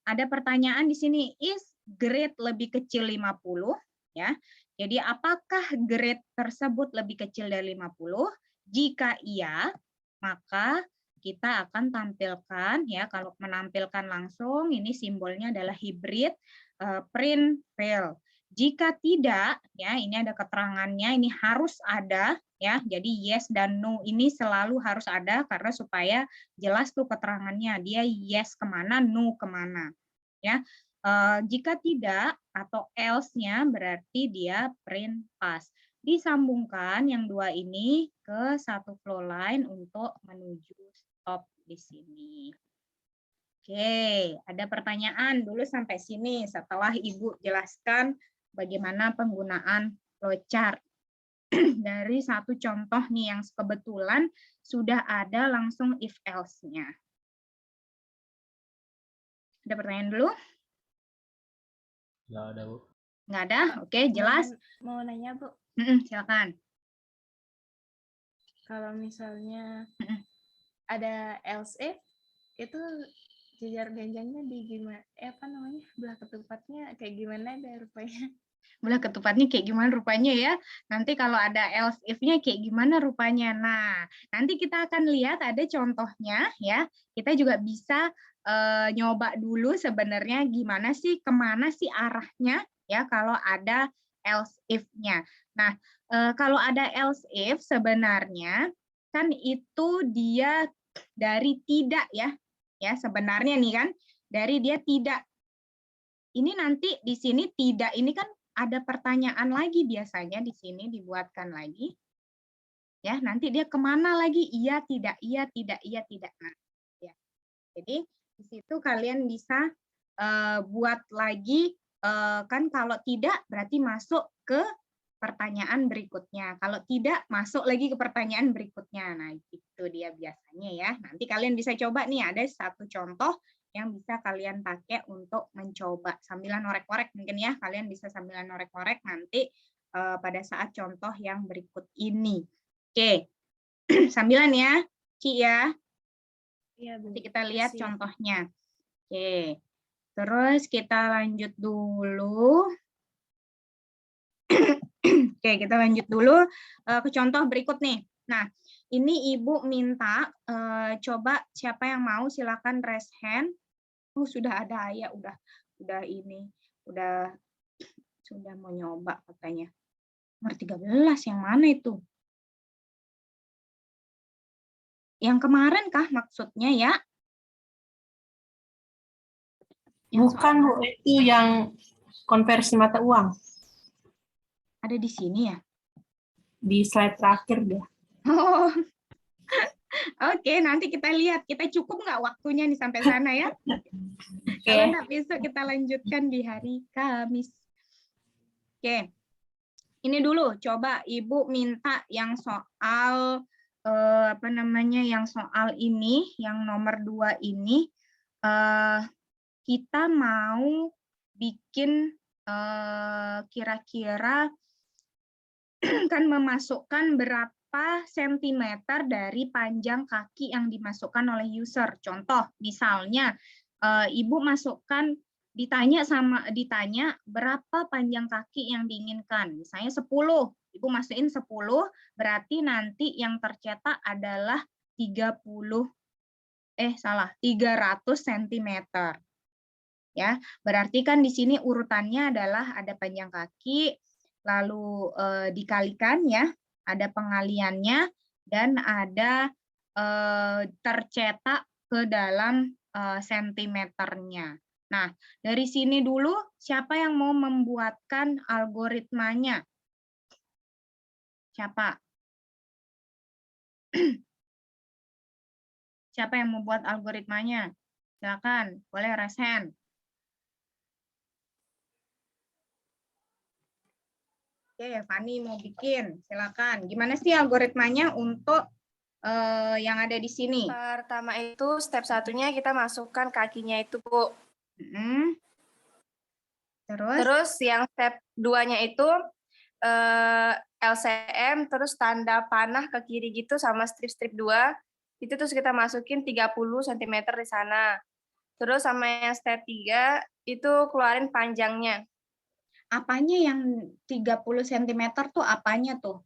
Ada pertanyaan di sini, is grade lebih kecil 50 ya. Jadi apakah grade tersebut lebih kecil dari 50? Jika iya, maka kita akan tampilkan ya, kalau menampilkan langsung ini simbolnya adalah hybrid print fail. Jika tidak ya, ini ada keterangannya, ini harus ada ya. Jadi yes dan no ini selalu harus ada karena supaya jelas tuh keterangannya, dia yes kemana, no kemana ya. Jika tidak atau else-nya berarti dia print pass. Disambungkan yang dua ini ke satu flow line untuk menuju stop di sini. Oke, ada pertanyaan dulu sampai sini setelah Ibu jelaskan bagaimana penggunaan flowchart. Dari satu contoh nih yang kebetulan sudah ada langsung if else-nya. Ada pertanyaan dulu? Nggak ada, Bu. Nggak ada? Oke, jelas. Mau nanya, Bu. Silakan. Kalau misalnya ada else if, itu jajar jenjangnya di gimana? Apa namanya? Belah ketupatnya kayak gimana deh rupanya? Belah ketupatnya kayak gimana rupanya ya? Nanti kalau ada else if-nya kayak gimana rupanya? Nah, nanti kita akan lihat ada contohnya ya. Kita juga bisa nyoba dulu sebenarnya gimana sih, kemana sih arahnya ya kalau ada else if-nya. Nah, kalau ada else if sebenarnya kan itu dia dari tidak ya. Ya, sebenarnya nih kan dari dia tidak. Ini nanti di sini tidak ini kan ada pertanyaan lagi biasanya di sini dibuatkan lagi. Ya, nanti dia kemana lagi? Iya, tidak, iya, tidak, iya, tidak. Nah, ya. Jadi di situ kalian bisa buat lagi kan kalau tidak berarti masuk ke pertanyaan berikutnya. Kalau tidak, masuk lagi ke pertanyaan berikutnya. Nah, itu dia biasanya ya. Nanti kalian bisa coba nih, ada satu contoh yang bisa kalian pakai untuk mencoba. Sambilan norek-norek mungkin ya, kalian bisa sambilan norek-norek nanti pada saat contoh yang berikut ini. Oke, sambilan ya, Ci ya. Iya, Bu. Nanti kita lihat contohnya. Oke, terus kita lanjut dulu. Oke, kita lanjut dulu ke contoh berikut nih. Nah, ini Ibu minta coba siapa yang mau silakan raise hand. Sudah ada Ayah, udah ini, sudah mau nyoba katanya. Nomor 13 yang mana itu? Yang kemarin kah maksudnya ya? Bukan, Bu, itu yang konversi mata uang. Ada di sini ya? Di slide terakhir deh. Oh. Oke, nanti kita lihat. Kita cukup nggak waktunya nih sampai sana ya? Kalau nggak besok kita lanjutkan di hari Kamis. Oke. Ini dulu, coba Ibu minta yang soal yang soal ini, yang nomor 2 ini, kita mau bikin kira-kira kan memasukkan berapa sentimeter dari panjang kaki yang dimasukkan oleh user. Contoh, misalnya Ibu masukkan ditanya berapa panjang kaki yang diinginkan. Misalnya 10. Ibu masukin 10, berarti nanti yang tercetak adalah 300 cm. Ya, berarti kan di sini urutannya adalah ada panjang kaki, lalu dikalikan ya, ada pengaliannya dan ada tercetak ke dalam sentimeternya. Nah, dari sini dulu siapa yang mau membuatkan algoritmanya? Siapa? Siapa yang membuat algoritmanya? Silakan, boleh raise hand. Oke, Fani mau bikin, silakan. Gimana sih algoritmanya untuk yang ada di sini? Pertama itu step satunya kita masukkan kakinya itu, Bu. Terus yang step 2-nya itu LCM, terus tanda panah ke kiri gitu sama strip-strip 2. Itu terus kita masukin 30 cm di sana. Terus sama yang step 3 itu keluarin panjangnya. Apanya yang 30 cm tuh apanya tuh?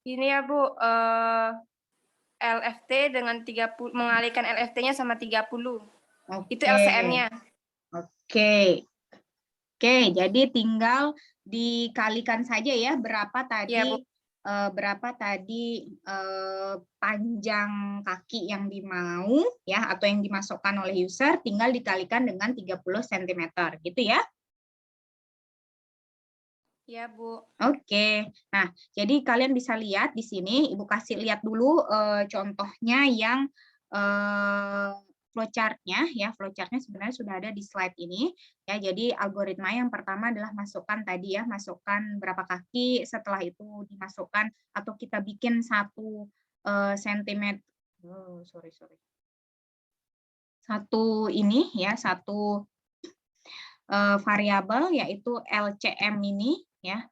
Ini ya, Bu, LFT dengan 30, mengalihkan LFT-nya sama 30. Itu LCM-nya. Oke, jadi tinggal dikalikan saja ya berapa tadi Ya, berapa tadi panjang kaki yang dimau ya atau yang dimasukkan oleh user, tinggal dikalikan dengan 30 cm gitu ya. Iya, Bu. Oke. Nah, jadi kalian bisa lihat di sini, Ibu kasih lihat dulu contohnya yang flowchart-nya ya. Flowchart-nya sebenarnya sudah ada di slide ini ya. Jadi algoritma yang pertama adalah masukkan tadi ya, masukkan berapa kaki, setelah itu dimasukkan atau kita bikin 1 sentimeter. Oh, sorry. Satu ini ya, satu variabel yaitu LCM ini ya.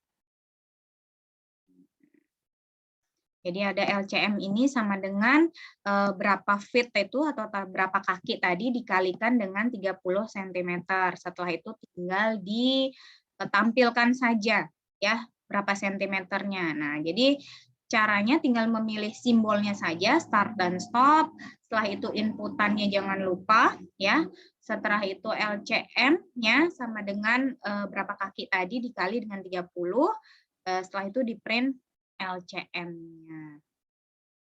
Jadi ada LCM ini sama dengan berapa feet itu atau berapa kaki tadi dikalikan dengan 30 cm. Setelah itu tinggal ditampilkan saja ya berapa sentimeternya. Nah, jadi caranya tinggal memilih simbolnya saja, start dan stop. Setelah itu inputannya jangan lupa ya. Setelah itu LCM-nya sama dengan berapa kaki tadi dikali dengan 30. Setelah itu di print LCM-nya.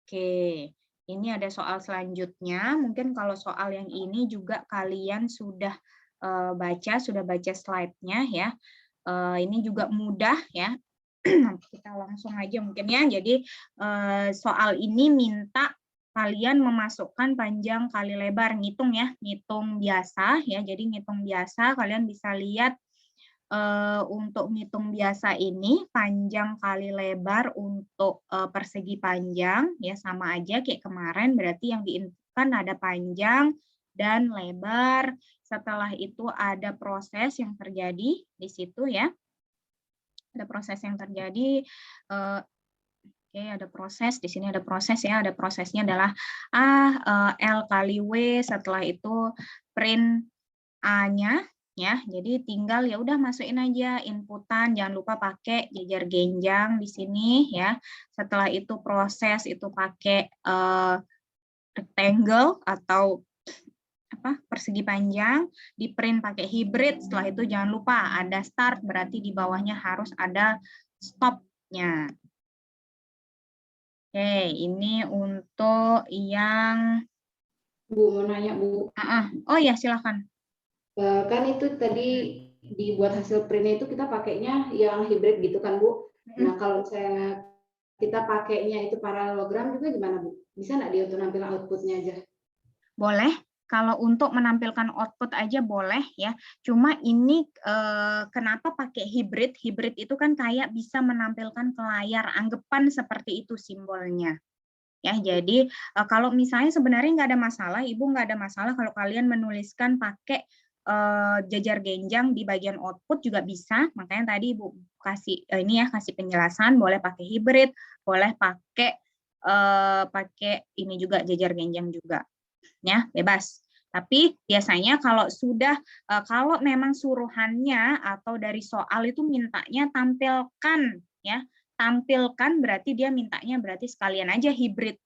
Oke, ini ada soal selanjutnya. Mungkin kalau soal yang ini juga kalian sudah baca slide-nya ya. Ini juga mudah ya. Kita langsung aja mungkin ya. Jadi soal ini minta kalian memasukkan panjang kali lebar, ngitung ya, ngitung biasa ya. Jadi ngitung biasa kalian bisa lihat untuk ngitung biasa ini panjang kali lebar untuk persegi panjang ya sama aja kayak kemarin, berarti yang diinputkan ada panjang dan lebar. Setelah itu ada proses yang terjadi di situ ya. Ada proses yang terjadi. Oke, ada proses di sini, ada proses ya. Ada prosesnya adalah L kali W. Setelah itu print A-nya ya. Jadi tinggal ya udah masukin aja inputan. Jangan lupa pakai jejer genjang di sini ya. Setelah itu proses itu pakai rectangle atau persegi panjang, di print pakai hybrid. Setelah itu jangan lupa ada start, berarti di bawahnya harus ada stop-nya. Oke, ini untuk yang Bu, mau nanya Bu. Oh ya, silakan. Kan itu tadi dibuat hasil printnya itu kita pakainya yang hybrid gitu kan Bu. Nah kalau misalnya kita pakainya itu paralelogram juga gimana Bu? Bisa nggak dia untuk nampilkan outputnya aja? Boleh. Kalau untuk menampilkan output aja boleh ya. Cuma ini kenapa pakai hybrid? Hybrid itu kan kayak bisa menampilkan ke layar. Anggapan seperti itu simbolnya. Ya, jadi kalau misalnya sebenarnya nggak ada masalah, Ibu nggak ada masalah kalau kalian menuliskan pakai jejer genjang di bagian output juga bisa. Makanya tadi Ibu kasih ini ya, kasih penjelasan boleh pakai hybrid, boleh pakai ini juga jejer genjang juga. Ya, bebas. Tapi biasanya kalau sudah kalau memang suruhannya atau dari soal itu mintanya tampilkan ya, tampilkan berarti dia mintanya berarti sekalian aja hybrid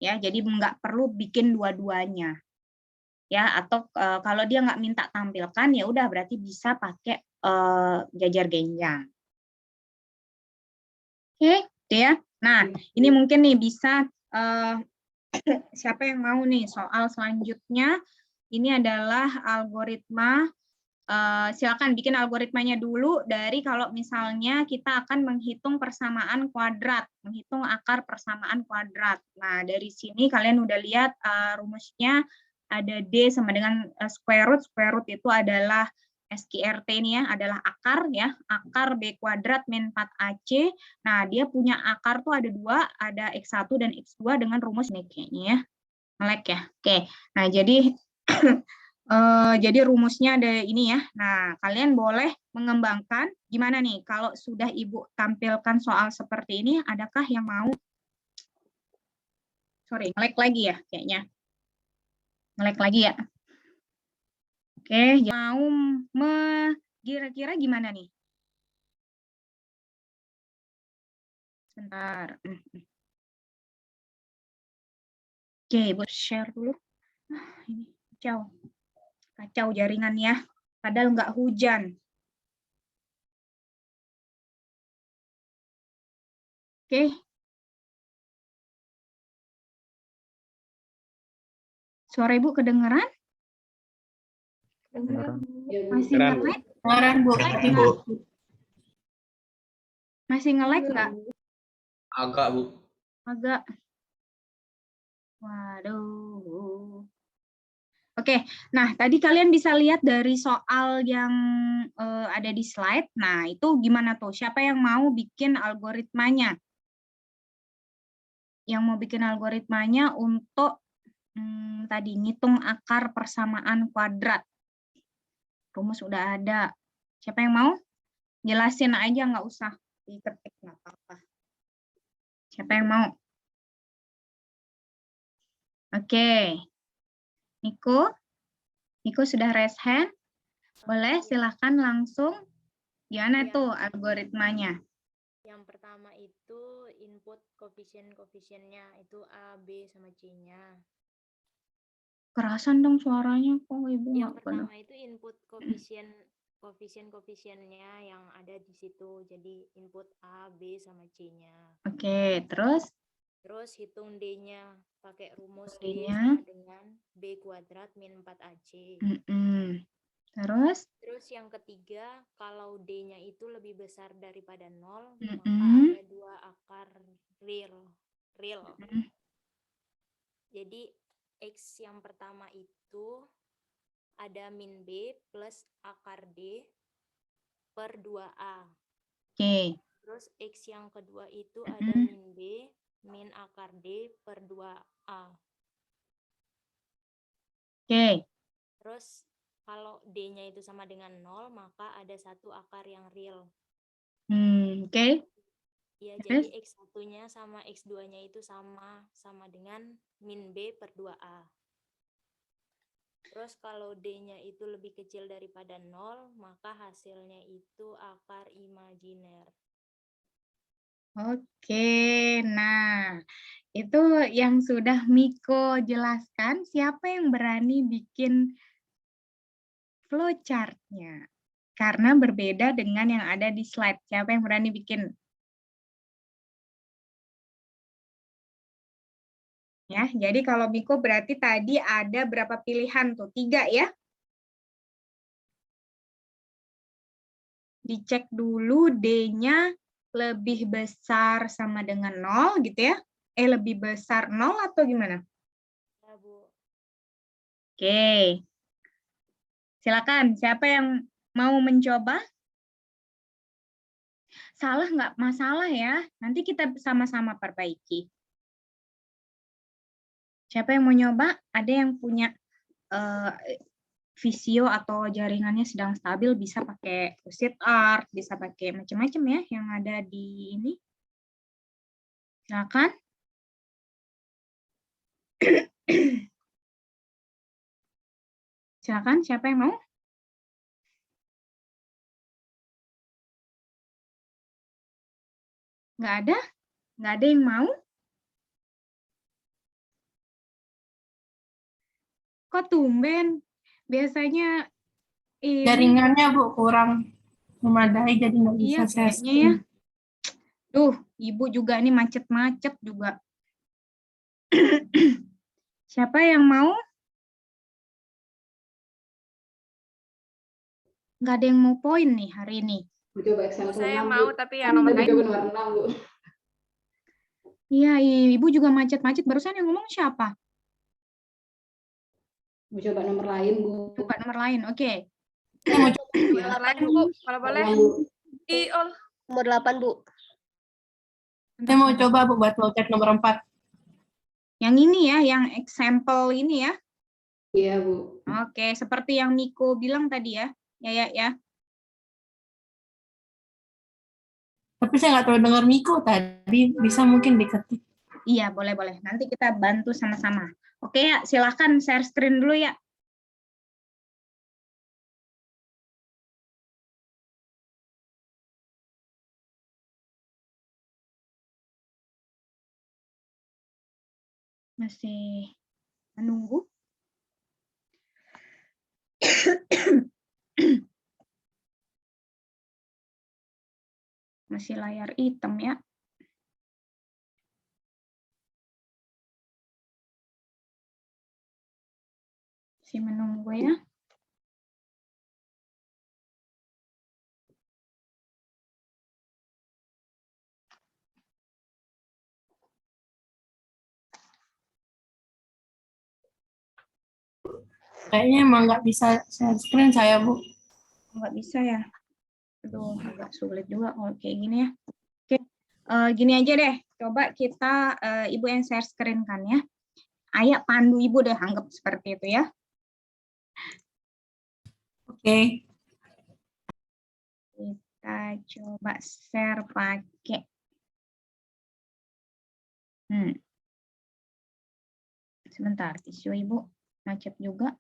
ya. Jadi nggak perlu bikin dua-duanya. Ya, atau kalau dia nggak minta tampilkan ya udah berarti bisa pakai jejer genjang. Oke, ya. Nah, ini mungkin nih bisa siapa yang mau nih soal selanjutnya. Ini adalah algoritma. Silakan bikin algoritmanya dulu dari kalau misalnya kita akan menghitung persamaan kuadrat, menghitung akar persamaan kuadrat. Nah, dari sini kalian udah lihat rumusnya ada D sama dengan square root. Square root itu adalah SQRT ini ya, adalah akar ya, akar B kuadrat min 4AC. Nah, dia punya akar tuh ada dua, ada X1 dan X2 dengan rumus ini kayaknya ya. Melek ya. Oke. Nah, jadi rumusnya ada ini ya. Nah, kalian boleh mengembangkan gimana nih kalau sudah Ibu tampilkan soal seperti ini, adakah yang mau? Sorry, ngelek lagi ya kayaknya. Ngelek lagi ya. Oke, mau kira-kira gimana nih? Sebentar. Oke, Ibu share dulu. Ini kacau jaringannya. Padahal nggak hujan. Oke. Suara Ibu kedengeran? Masih nge-lag? Masih nge-lag nggak? Agak, Bu. Agak. Waduh. Oke, nah tadi kalian bisa lihat dari soal yang ada di slide. Nah, itu gimana tuh? Siapa yang mau bikin algoritmanya? Yang mau bikin algoritmanya untuk tadi ngitung akar persamaan kuadrat. Rumus udah ada. Siapa yang mau? Jelasin aja, nggak usah diketik, nggak apa-apa. Siapa yang mau? Oke. Niko sudah raise hand. Boleh, silahkan langsung. Gimana tuh algoritmanya? Yang pertama itu input koefisien-koefisiennya, itu A, B, sama C-nya. Kerasan dong suaranya, kok Ibu Yang pertama itu input koefisien-koefisiennya yang ada di situ. Jadi input A, B, sama C-nya. Oke, terus? Terus hitung D-nya pakai rumus D sama dengan B kuadrat min 4AC. Terus yang ketiga, kalau D-nya itu lebih besar daripada 0, maka ada dua akar real. Jadi X yang pertama itu ada min B plus akar D per 2A. Oke. Terus X yang kedua itu ada min B, min akar D per 2A. Oke. Terus kalau D-nya itu sama dengan 0, maka ada satu akar yang real. Oke. Ya, jadi X1-nya sama X2-nya itu sama dengan min B per 2A. Terus kalau D-nya itu lebih kecil daripada 0, maka hasilnya itu akar imajiner. Oke, nah itu yang sudah Miko jelaskan. Siapa yang berani bikin flowchart-nya? Karena berbeda dengan yang ada di slide. Siapa yang berani bikin? Ya, jadi kalau Miko berarti tadi ada berapa pilihan tuh? 3 ya? Dicek dulu D-nya lebih besar sama dengan 0 gitu ya? Lebih besar 0 atau gimana? Ya, Bu. Oke. Silakan, siapa yang mau mencoba? Salah nggak masalah ya, nanti kita sama-sama perbaiki. Siapa yang mau nyoba? Ada yang punya Visio atau jaringannya sedang stabil, bisa pakai Lucid Art, bisa pakai macam-macam ya yang ada di ini. Silakan. Silakan, siapa yang mau? Nggak ada? Nggak ada yang mau? Kok tumben? Biasanya ini... Jaringannya Bu kurang memadai jadi nggak bisa share screen. Ya. Duh, Ibu juga ini macet-macet juga. Siapa yang mau? Nggak ada yang mau poin nih hari ini. Coba example saya 6, mau, Bu. tapi yang nomor lain. Nomor 6, Bu. Iya, Ibu juga macet-macet. Barusan yang ngomong siapa? Mau coba nomor lain, Bu. Coba nomor lain, oke. Mau coba nomor lain, Bu, kalau boleh. Nomor 8, Bu. Saya mau coba Bu buat flowchart nomor 4. Yang ini ya, yang example ini ya. Iya, Bu. Oke, seperti yang Miko bilang tadi ya. Ya. Tapi saya nggak terlalu dengar Miko tadi, bisa mungkin diketik. Iya, boleh. Nanti kita bantu sama-sama. Oke ya, silahkan share screen dulu ya. Masih menunggu. Masih layar hitam ya. Masih menunggu ya. Kayaknya emang nggak bisa share screen saya, Bu. Nggak bisa ya. Aduh, agak sulit juga kalau kayak gini ya. Oke, gini aja deh. Coba kita, Ibu yang share screen kan ya. Ayah pandu Ibu deh, anggap seperti itu ya. Oke. Kita coba share pakai. Sebentar, tisu Ibu macet juga.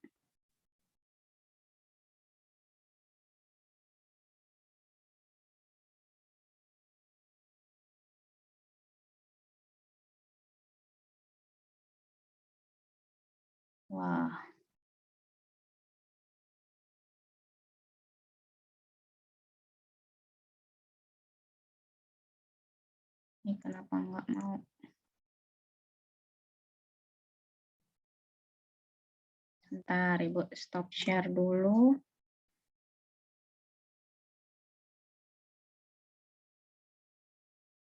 Wah. Ini kenapa nggak mau? Sebentar, Ibu stop share dulu.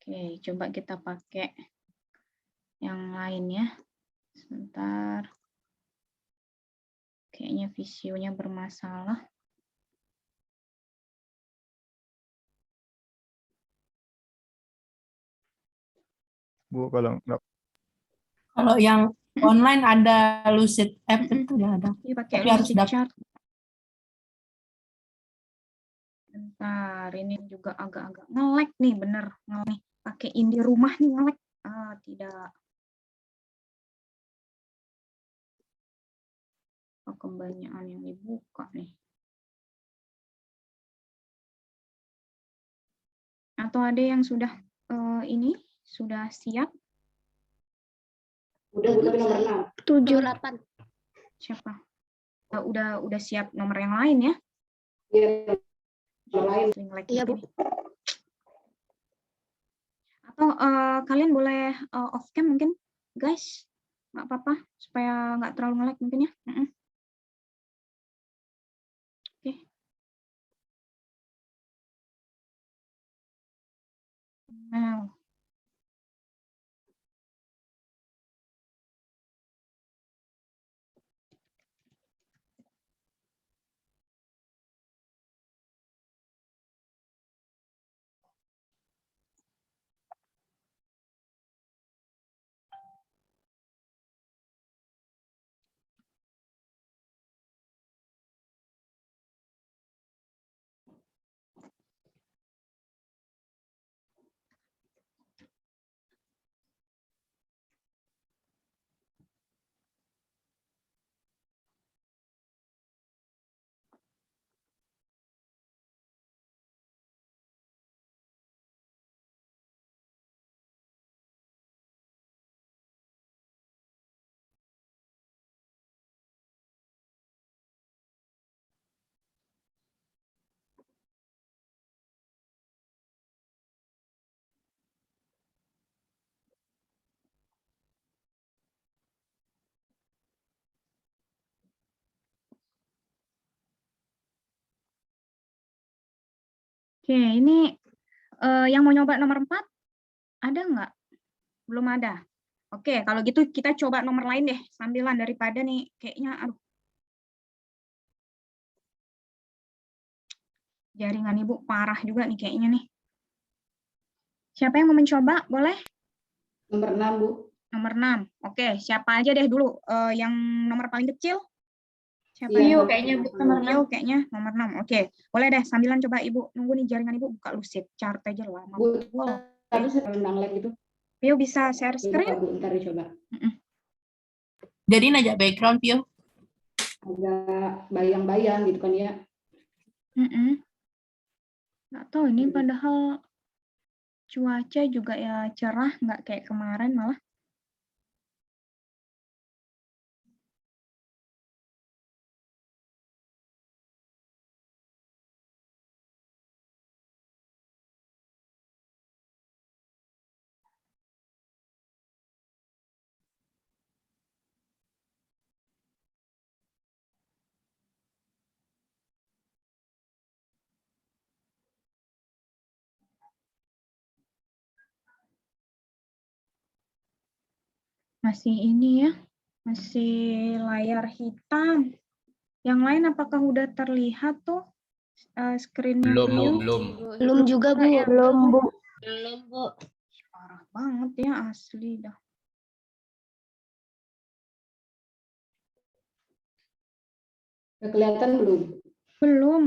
Oke, coba kita pakai yang lain ya. Sebentar. Kayaknya visionya bermasalah. Bu, kalau nggak. Kalau yang online ada Lucid App itu ya ada. Iya, pakai Tapi harus Lucid dapat. Chart. Bentar, ini juga agak-agak nge-lag nih, bener nge-lag. Pakai ini rumah nih nge-lag. Tidak. Kebanyakan yang dibuka nih. Atau ada yang sudah ini sudah siap? Udah tapi nomor 6. 78. Siapa? Udah siap nomor yang lain ya? Iya, nomor lain. Iya, Bu. Atau kalian boleh off cam mungkin, guys? Nggak apa-apa, supaya nggak terlalu nge-lag mungkin ya. Oke. Nah. Oke, ini yang mau nyoba nomor 4 ada nggak? Belum ada. Oke, kalau gitu kita coba nomor lain deh, sambilan daripada nih kayaknya aduh. Jaringan Ibu parah juga nih kayaknya nih. Siapa yang mau mencoba? Boleh? Nomor 6, Bu. Nomor 6. Oke, siapa aja deh dulu yang nomor paling kecil? Siapa? Iya, kayaknya Bu. Kayaknya nomor 6. Oke, boleh deh sambilan coba Ibu. Nunggu nih jaringan Ibu buka Lucid Chart aja lama. Bu, tapi saya undang lag itu. Pio bisa share screen? Bu, ntar dicoba. Jadi aja background, Pio. Agak bayang-bayang gitu kan ya. Nggak tahu ini padahal cuaca juga ya cerah, nggak kayak kemarin malah. Masih ini ya, masih layar hitam. Yang lain apakah udah terlihat tuh screen-nya? Belum juga, Bu. Belum, Bu. Belum, Bu. Parah banget ya asli dah. Kelihatan belum? Belum.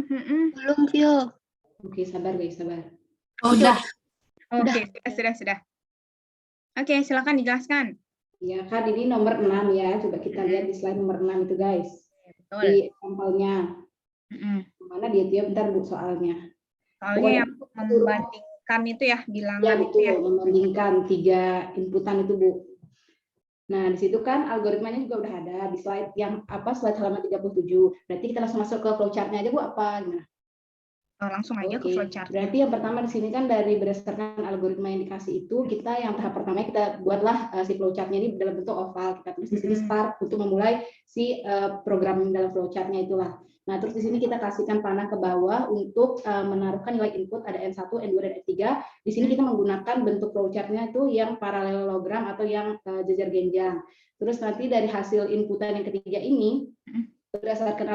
Belum, Pio. Oke, sabar guys, sabar. Udah. Oke, sudah. Oke, silakan dijelaskan. Ya kan ini nomor 6 ya. Coba kita lihat di slide nomor 6 itu guys. Betul. Di sampelnya. Mana dia tuh bentar Bu soalnya. Soalnya yang membandingkan itu ya bilangan. Ya betul, ya. Membandingkan 3 inputan itu Bu. Nah, di situ kan algoritmanya juga udah ada di slide yang slide halaman 37. Berarti kita langsung masuk ke flowchart-nya aja Bu apa gimana? Langsung aja ke flowchart. Berarti yang pertama di sini kan dari berdasarkan algoritma yang dikasih itu, kita yang tahap pertama kita buatlah si flowchart-nya ini dalam bentuk oval. Kita tulis di sini start untuk memulai si program dalam flowchart-nya itulah. Nah, terus di sini kita kasihkan panah ke bawah untuk menaruhkan nilai input ada N1, N2, dan N3. Di sini kita menggunakan bentuk flowchart-nya itu yang parallelogram atau yang jejer genjang. Terus nanti dari hasil inputan yang ketiga ini, berdasarkan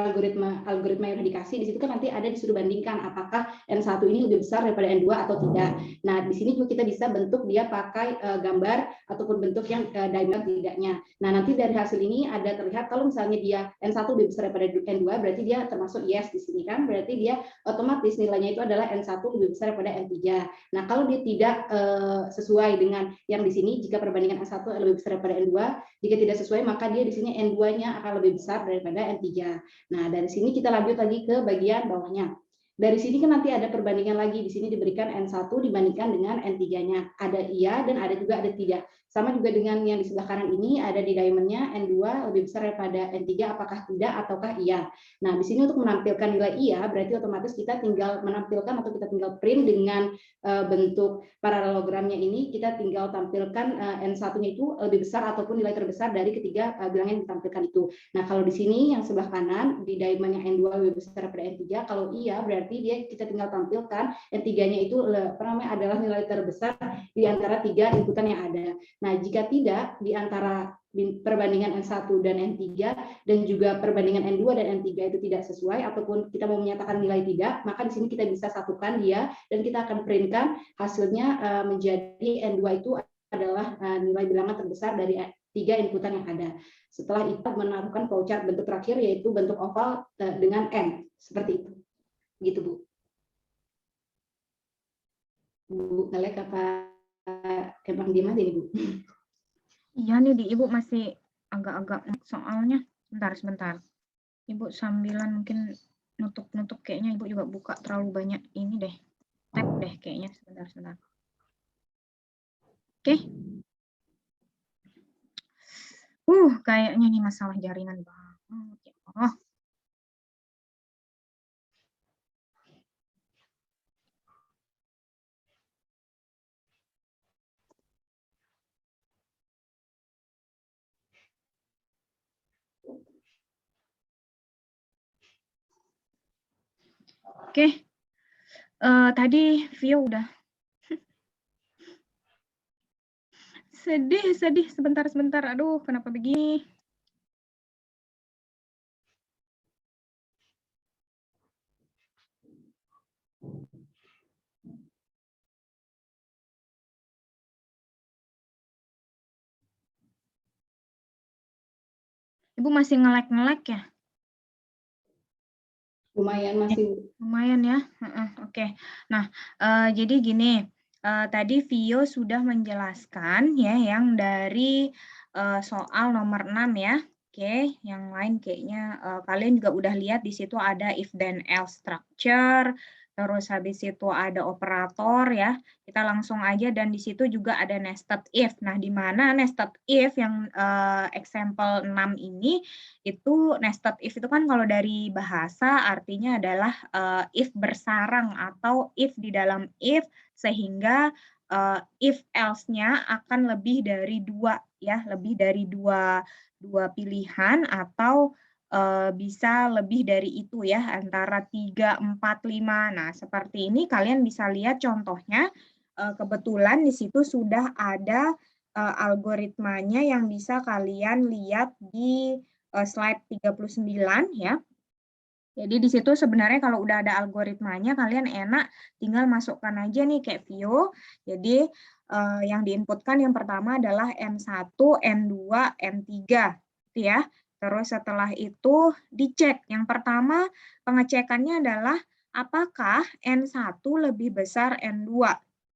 algoritma yang dikasih, di situ kan nanti ada disuruh bandingkan apakah N1 ini lebih besar daripada N2 atau tidak. Nah, di sini juga kita bisa bentuk dia pakai gambar ataupun bentuk yang diamond tidaknya. Nah, nanti dari hasil ini ada terlihat kalau misalnya dia N1 lebih besar daripada N2, berarti dia termasuk yes di sini kan, berarti dia otomatis nilainya itu adalah N1 lebih besar daripada N3. Nah, kalau dia tidak sesuai dengan yang di sini, jika perbandingan N1 lebih besar daripada N2, jika tidak sesuai maka dia di sini N2-nya akan lebih besar daripada N3. Nah, dari sini kita lanjut lagi ke bagian bawahnya. Dari sini kan nanti ada perbandingan lagi, di sini diberikan N1 dibandingkan dengan N3-nya. Ada iya dan ada juga ada tidak. Sama juga dengan yang di sebelah kanan ini, ada di diamond-nya N2 lebih besar daripada N3, apakah tidak ataukah iya. Nah, di sini untuk menampilkan nilai iya, berarti otomatis kita tinggal menampilkan atau kita tinggal print dengan bentuk paralelogramnya ini, kita tinggal tampilkan N1-nya itu lebih besar ataupun nilai terbesar dari ketiga bilangan yang ditampilkan itu. Nah, kalau di sini yang sebelah kanan, di diamond-nya N2 lebih besar daripada N3, kalau iya berarti kita tinggal tampilkan N3-nya itu adalah nilai terbesar di antara 3 inputan yang ada. Nah, jika tidak di antara perbandingan N1 dan N3 dan juga perbandingan N2 dan N3 itu tidak sesuai ataupun kita mau menyatakan nilai tidak, maka di sini kita bisa satukan dia dan kita akan printkan hasilnya menjadi N2 itu adalah nilai bilangan terbesar dari 3 inputan yang ada. Setelah itu menaruhkan flowchart bentuk terakhir yaitu bentuk oval dengan N seperti itu. Gitu, Bu. Bu Nalek apa emang di mana ini, Bu? Iya nih di Ibu masih agak-agak soalnya. Sebentar. Ibu sambilan mungkin nutup kayaknya Ibu juga buka terlalu banyak ini deh. Tab deh kayaknya sebentar. Oke. Kayaknya ini masalah jaringan banget ya. Oke, tadi Vio udah sedih, sebentar, aduh kenapa begini? Ibu masih nge-lag ya? Lumayan masih. Lumayan ya. Oke. Nah, jadi gini, tadi Vio sudah menjelaskan ya yang dari soal nomor 6 ya. Oke, yang lain kayaknya kalian juga udah lihat di situ ada if then else structure, terus habis itu ada operator ya. Kita langsung aja dan di situ juga ada nested if. Nah, di mana nested if yang example 6 ini itu nested if itu kan kalau dari bahasa artinya adalah if bersarang atau if di dalam if sehingga if else-nya akan lebih dari 2 ya, lebih dari dua pilihan atau bisa lebih dari itu ya, antara 3, 4, 5. Nah, seperti ini kalian bisa lihat contohnya, kebetulan di situ sudah ada algoritmanya yang bisa kalian lihat di slide 39 ya. Jadi di situ sebenarnya kalau udah ada algoritmanya kalian enak tinggal masukkan aja nih kayak Vio. Jadi yang diinputkan yang pertama adalah N1, N2, N3 gitu ya. Terus setelah itu dicek. Yang pertama pengecekannya adalah apakah N1 lebih besar N2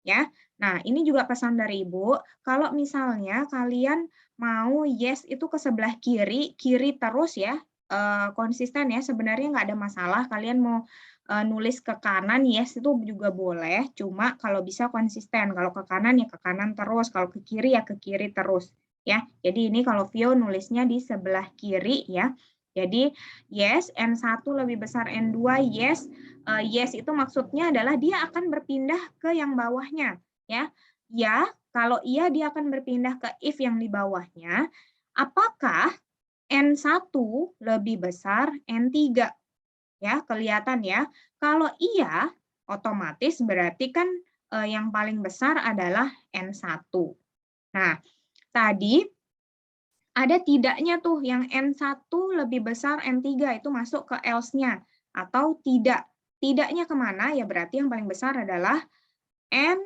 ya. Nah, ini juga pesan dari Ibu, kalau misalnya kalian mau yes itu ke sebelah kiri terus ya, konsisten ya, sebenarnya nggak ada masalah, kalian mau nulis ke kanan yes itu juga boleh, cuma kalau bisa konsisten, kalau ke kanan ya ke kanan terus, kalau ke kiri ya ke kiri terus ya. Jadi ini kalau Vio nulisnya di sebelah kiri ya. Jadi yes N1 lebih besar N2, yes yes itu maksudnya adalah dia akan berpindah ke yang bawahnya ya. Ya, kalau iya dia akan berpindah ke if yang di bawahnya. Apakah N1 lebih besar N3? Ya, kelihatan ya. Kalau iya, otomatis berarti kan yang paling besar adalah N1. Nah, tadi ada tidaknya tuh yang N1 lebih besar N3 itu masuk ke else-nya atau tidak. Tidaknya kemana? Ya berarti yang paling besar adalah N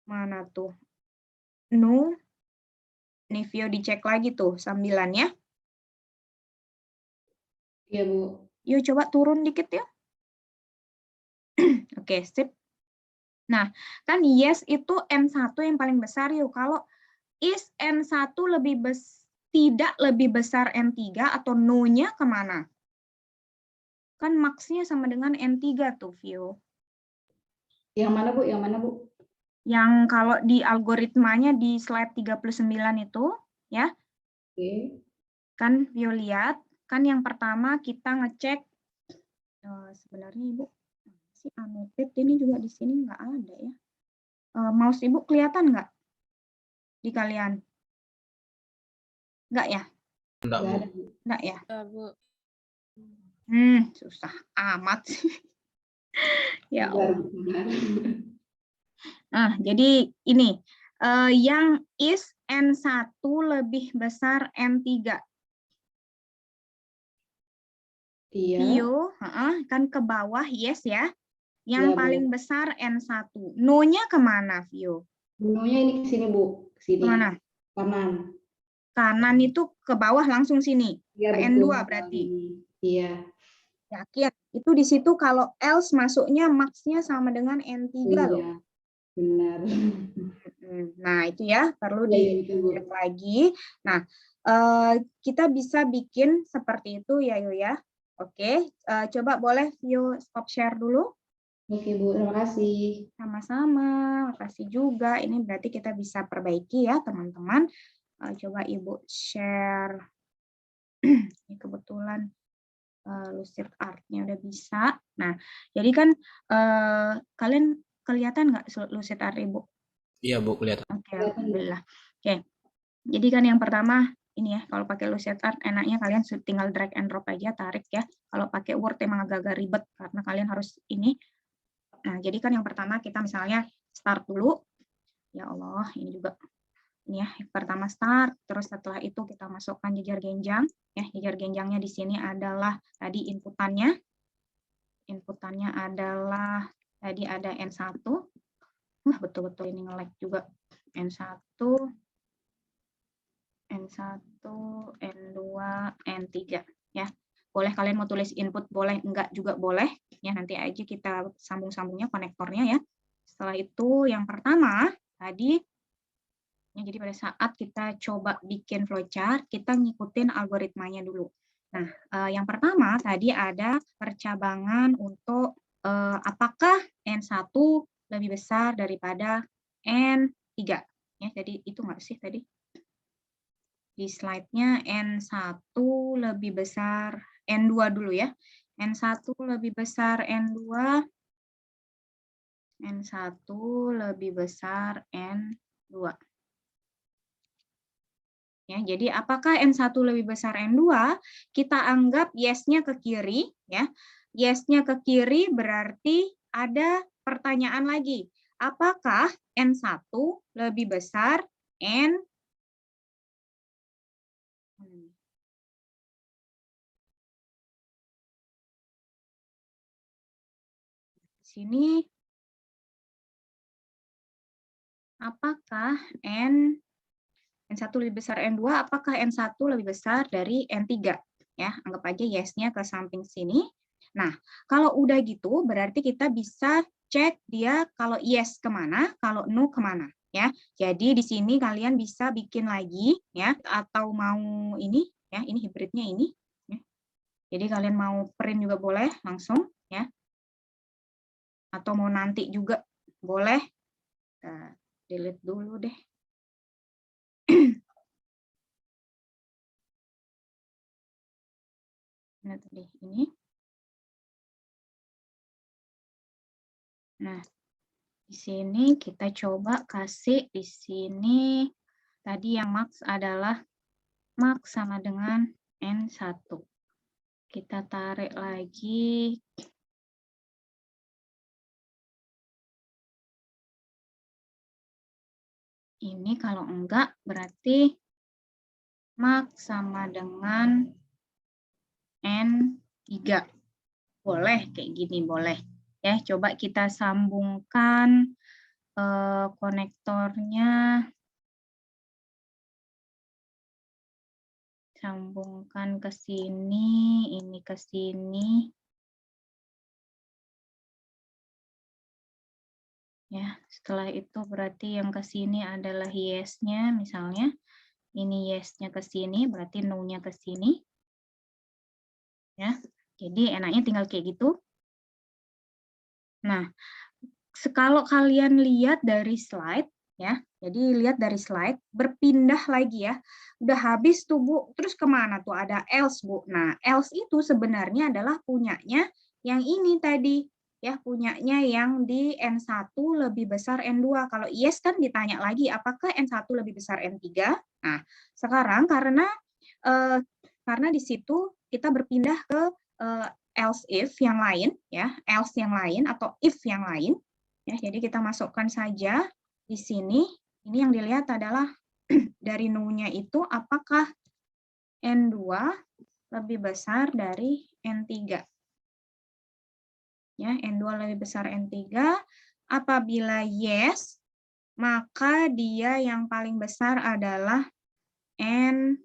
mana tuh? Nu. Nih Vio dicek lagi tuh sambilannya. Iya, Bu. Yuk coba turun dikit ya. Oke, sip. Nah, kan yes itu N1 yang paling besar yuk. Kalau is N1 tidak lebih besar N3 atau no-nya kemana? Kan max-nya sama dengan N3 tuh, Vio. Yang mana, Bu? Yang mana, Bu? Yang kalau di algoritmanya di slide 39 itu, ya. Oke. Kan Vio lihat, kan yang pertama kita ngecek, sebenarnya Ibu, si annotate ini juga di sini nggak ada ya. Mouse Ibu kelihatan nggak di kalian? Nggak ya? Enggak, Bu. Nggak ya? Enggak, Bu. Susah amat sih. Ya Allah. Nah, jadi ini, yang is N1 lebih besar N3. Iya. Vio, kan ke bawah yes ya. Yang Iya, paling Bu. besar N1. No-nya kemana, Vio? No-nya ini ke sini, Bu. Sini. Kemana? Kanan. Kanan itu ke bawah langsung sini. Iya, Ke betul. N2 berarti. Iya. Yakin. Itu di situ kalau else masuknya max-nya sama dengan N3 loh. Iya, benar. Nah, itu ya perlu Iya, dicek lagi. Nah, kita bisa bikin seperti itu ya, Yo ya. Oke, coba boleh Vio stop share dulu. Oke, Bu. Terima kasih. Sama-sama, makasih juga. Ini berarti kita bisa perbaiki ya, teman-teman. Coba Ibu share. Ini kebetulan Lucid Art-nya udah bisa. Nah, jadi kan kalian kelihatan nggak Lucid Art Ibu? Iya, Bu, kelihatan. Oke, alhamdulillah. Oke. Jadi kan yang pertama ini ya, kalau pakai Lucid Art enaknya kalian tinggal drag and drop aja, tarik ya. Kalau pakai Word emang agak-agak ribet karena kalian harus ini. Nah, jadi kan yang pertama kita misalnya start dulu. Ya Allah, ini juga ini ya, yang pertama start, terus setelah itu kita masukkan jejar genjang. Ya, jejar genjangnya di sini adalah tadi inputannya. Inputannya adalah tadi ada N1. Wah, betul-betul ini nge-lag juga. N1, N1, N2, N3 ya. Boleh kalian mau tulis input, boleh enggak juga boleh. Ya, nanti aja kita sambung-sambungnya konektornya ya. Setelah itu yang pertama tadi ya, jadi pada saat kita coba bikin flowchart, kita ngikutin algoritmanya dulu. Nah, yang pertama tadi ada percabangan untuk apakah N1 lebih besar daripada N3. Ya, jadi itu nggak sih tadi? Di slide-nya N1 lebih besar N2 dulu ya. N1 lebih besar N2. N1 lebih besar N2. Ya, jadi apakah N1 lebih besar N2? Kita anggap yes-nya ke kiri. Ya. Yes-nya ke kiri berarti ada pertanyaan lagi. Apakah N1 lebih besar N sini? Apakah N1 lebih besar N2, apakah N1 lebih besar dari N3? Ya, anggap aja yes-nya ke samping sini. Nah, kalau udah gitu, berarti kita bisa cek dia kalau yes kemana, kalau no kemana. Ya, jadi di sini kalian bisa bikin lagi, ya, atau mau ini, ya, ini hibridnya ini. Ya. Jadi kalian mau print juga boleh langsung, ya, atau mau nanti juga boleh. Kita delete dulu deh. Nah, tadi ini. Nah, di sini kita coba kasih di sini tadi yang max adalah max sama dengan N1. Kita tarik lagi. Ini kalau enggak berarti max sama dengan N3. Boleh kayak gini, boleh. Ya, coba kita sambungkan konektornya. Sambungkan ke sini, ini ke sini. Ya, setelah itu berarti yang ke sini adalah yes-nya misalnya. Ini yes-nya ke sini, berarti no-nya ke sini. Ya, jadi enaknya tinggal kayak gitu. Nah, kalau kalian lihat dari slide, ya, jadi lihat dari slide, berpindah lagi ya. Udah habis tuh Bu, terus kemana tuh? Ada else Bu. Nah, else itu sebenarnya adalah punyanya yang ini tadi. Ya, punyanya yang di N1 lebih besar N2. Kalau yes kan ditanya lagi, apakah N1 lebih besar N3? Nah, sekarang karena di situ kita berpindah ke else if yang lain, ya, else yang lain atau if yang lain. Ya, jadi kita masukkan saja di sini. Ini yang dilihat adalah dari no-nya itu apakah N2 lebih besar dari N3. Ya, N2 lebih besar N3. Apabila yes, maka dia yang paling besar adalah N2.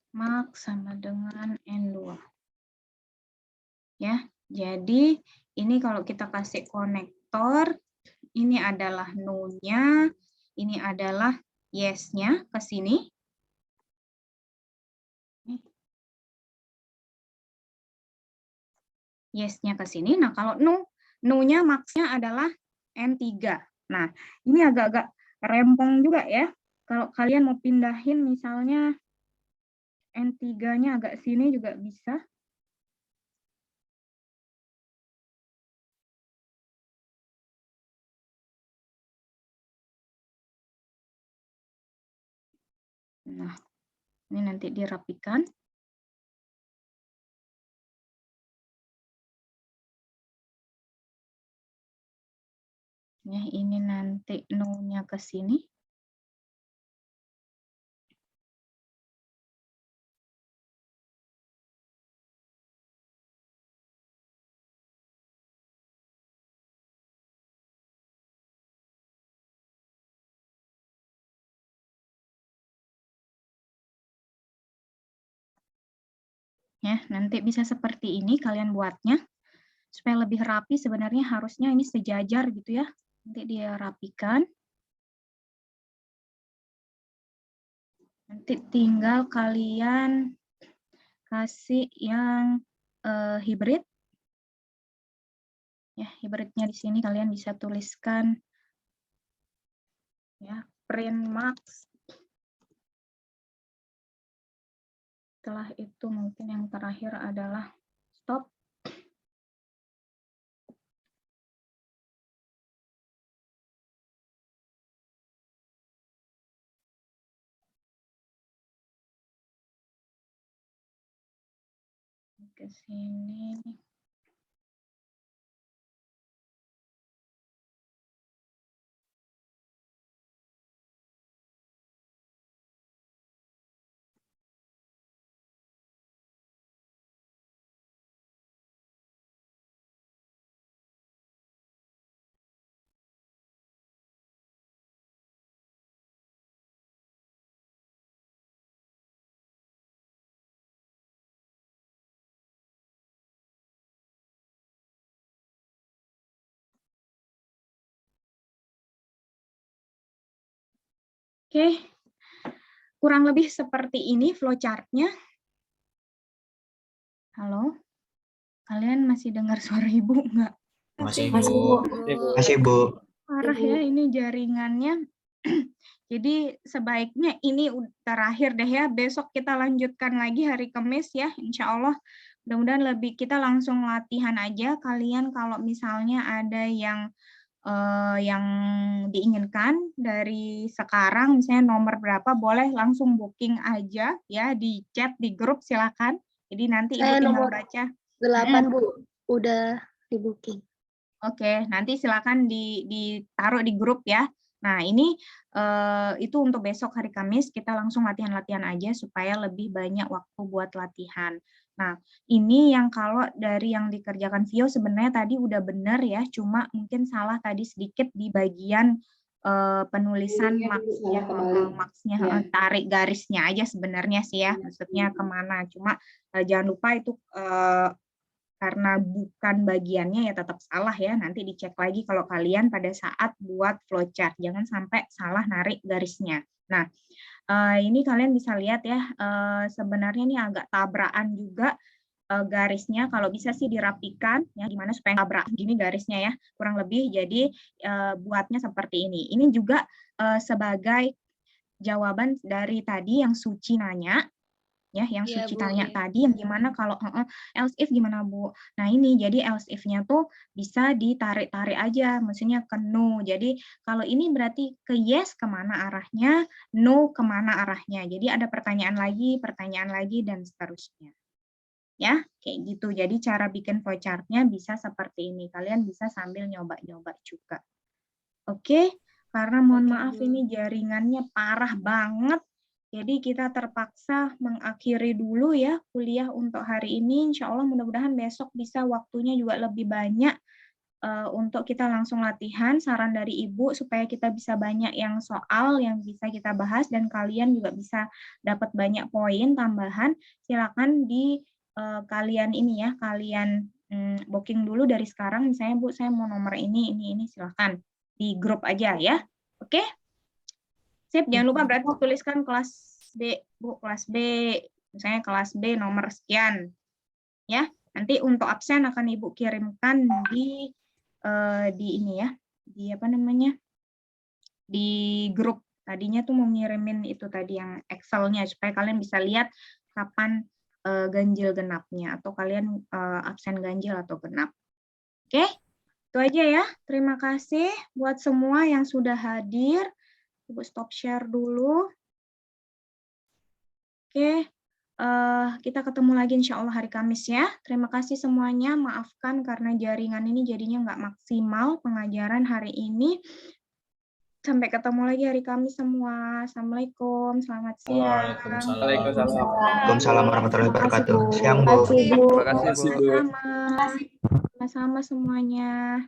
Mark sama dengan N2. Ya, jadi ini kalau kita kasih konektor, ini adalah no-nya, ini adalah yes-nya ke sini. Yes-nya ke sini. Nah, kalau no-nya max-nya adalah N3. Nah, ini agak-agak rempong juga ya. Kalau kalian mau pindahin misalnya N3-nya agak sini juga bisa. Nah, ini nanti dirapikan. Ya, ini nanti no-nya ke sini. Ya, nanti bisa seperti ini kalian buatnya. Supaya lebih rapi sebenarnya harusnya ini sejajar gitu ya. Nanti dia rapikan. Nanti tinggal kalian kasih yang hibrid. Ya, hibridnya di sini kalian bisa tuliskan ya, print max. Setelah itu mungkin yang terakhir adalah stop. Ke sini. Oke, kurang lebih seperti ini flowchart-nya. Halo, kalian masih dengar suara Ibu nggak? Masih, Bu. Masih, Bu. Parah ya ini jaringannya. Jadi sebaiknya ini terakhir deh ya. Besok kita lanjutkan lagi hari Kamis ya, insya Allah. Mudah-mudahan kita langsung latihan aja. Kalian kalau misalnya ada yang diinginkan dari sekarang, misalnya nomor berapa, boleh langsung booking aja ya di chat, di grup silakan. Jadi nanti Ibu tinggal nomor baca. 8 Bu, udah di booking. Oke, nanti silakan ditaruh di grup ya. Nah, ini itu untuk besok hari Kamis, kita langsung latihan-latihan aja supaya lebih banyak waktu buat latihan. Nah, ini yang kalau dari yang dikerjakan Vio sebenarnya tadi udah benar ya, cuma mungkin salah tadi sedikit di bagian penulisan maksnya, tarik garisnya aja sebenarnya sih ya, maksudnya kemana. Cuma jangan lupa itu karena bukan bagiannya ya tetap salah ya, nanti dicek lagi kalau kalian pada saat buat flowchart, jangan sampai salah narik garisnya. Nah, ini kalian bisa lihat ya, sebenarnya ini agak tabrakan juga garisnya, kalau bisa sih dirapikan ya, gimana supaya tabrak gini garisnya ya, kurang lebih. Jadi buatnya seperti ini. Ini juga sebagai jawaban dari tadi yang Suci nanya, ya, yang Suci tanya tadi, yang gimana kalau else if gimana Bu? Nah ini jadi else if-nya tuh bisa ditarik-tarik aja, maksudnya ke no. Jadi kalau ini berarti ke yes kemana arahnya, no kemana arahnya. Jadi ada pertanyaan lagi, dan seterusnya. Ya, kayak gitu. Jadi cara bikin flowchart-nya bisa seperti ini. Kalian bisa sambil nyoba-nyoba juga. Oke, karena mohon maaf ini jaringannya parah banget. Jadi kita terpaksa mengakhiri dulu ya kuliah untuk hari ini. Insya Allah mudah-mudahan besok bisa waktunya juga lebih banyak untuk kita langsung latihan. Saran dari Ibu supaya kita bisa banyak yang soal yang bisa kita bahas dan kalian juga bisa dapat banyak poin tambahan. Silakan di kalian ini ya, kalian booking dulu dari sekarang. Misalnya Bu, saya mau nomor ini, silakan di grup aja ya. Oke? Sip, jangan lupa berarti tuliskan kelas B, Bu, kelas B, misalnya kelas B nomor sekian. Ya, nanti untuk absen akan Ibu kirimkan di ini ya, di apa namanya? Di grup. Tadinya tuh mau ngirimin itu tadi yang Excel-nya supaya kalian bisa lihat kapan ganjil genapnya atau kalian absen ganjil atau genap. Oke? Itu aja ya. Terima kasih buat semua yang sudah hadir. Ibu stop share dulu. Oke, kita ketemu lagi insya Allah hari Kamis ya. Terima kasih semuanya. Maafkan karena jaringan ini jadinya nggak maksimal pengajaran hari ini. Sampai ketemu lagi hari Kamis semua. Assalamualaikum, selamat siang. Waalaikumsalam warahmatullahi wabarakatuh. Siang Bu. Terima kasih Bu. Sama-sama semuanya.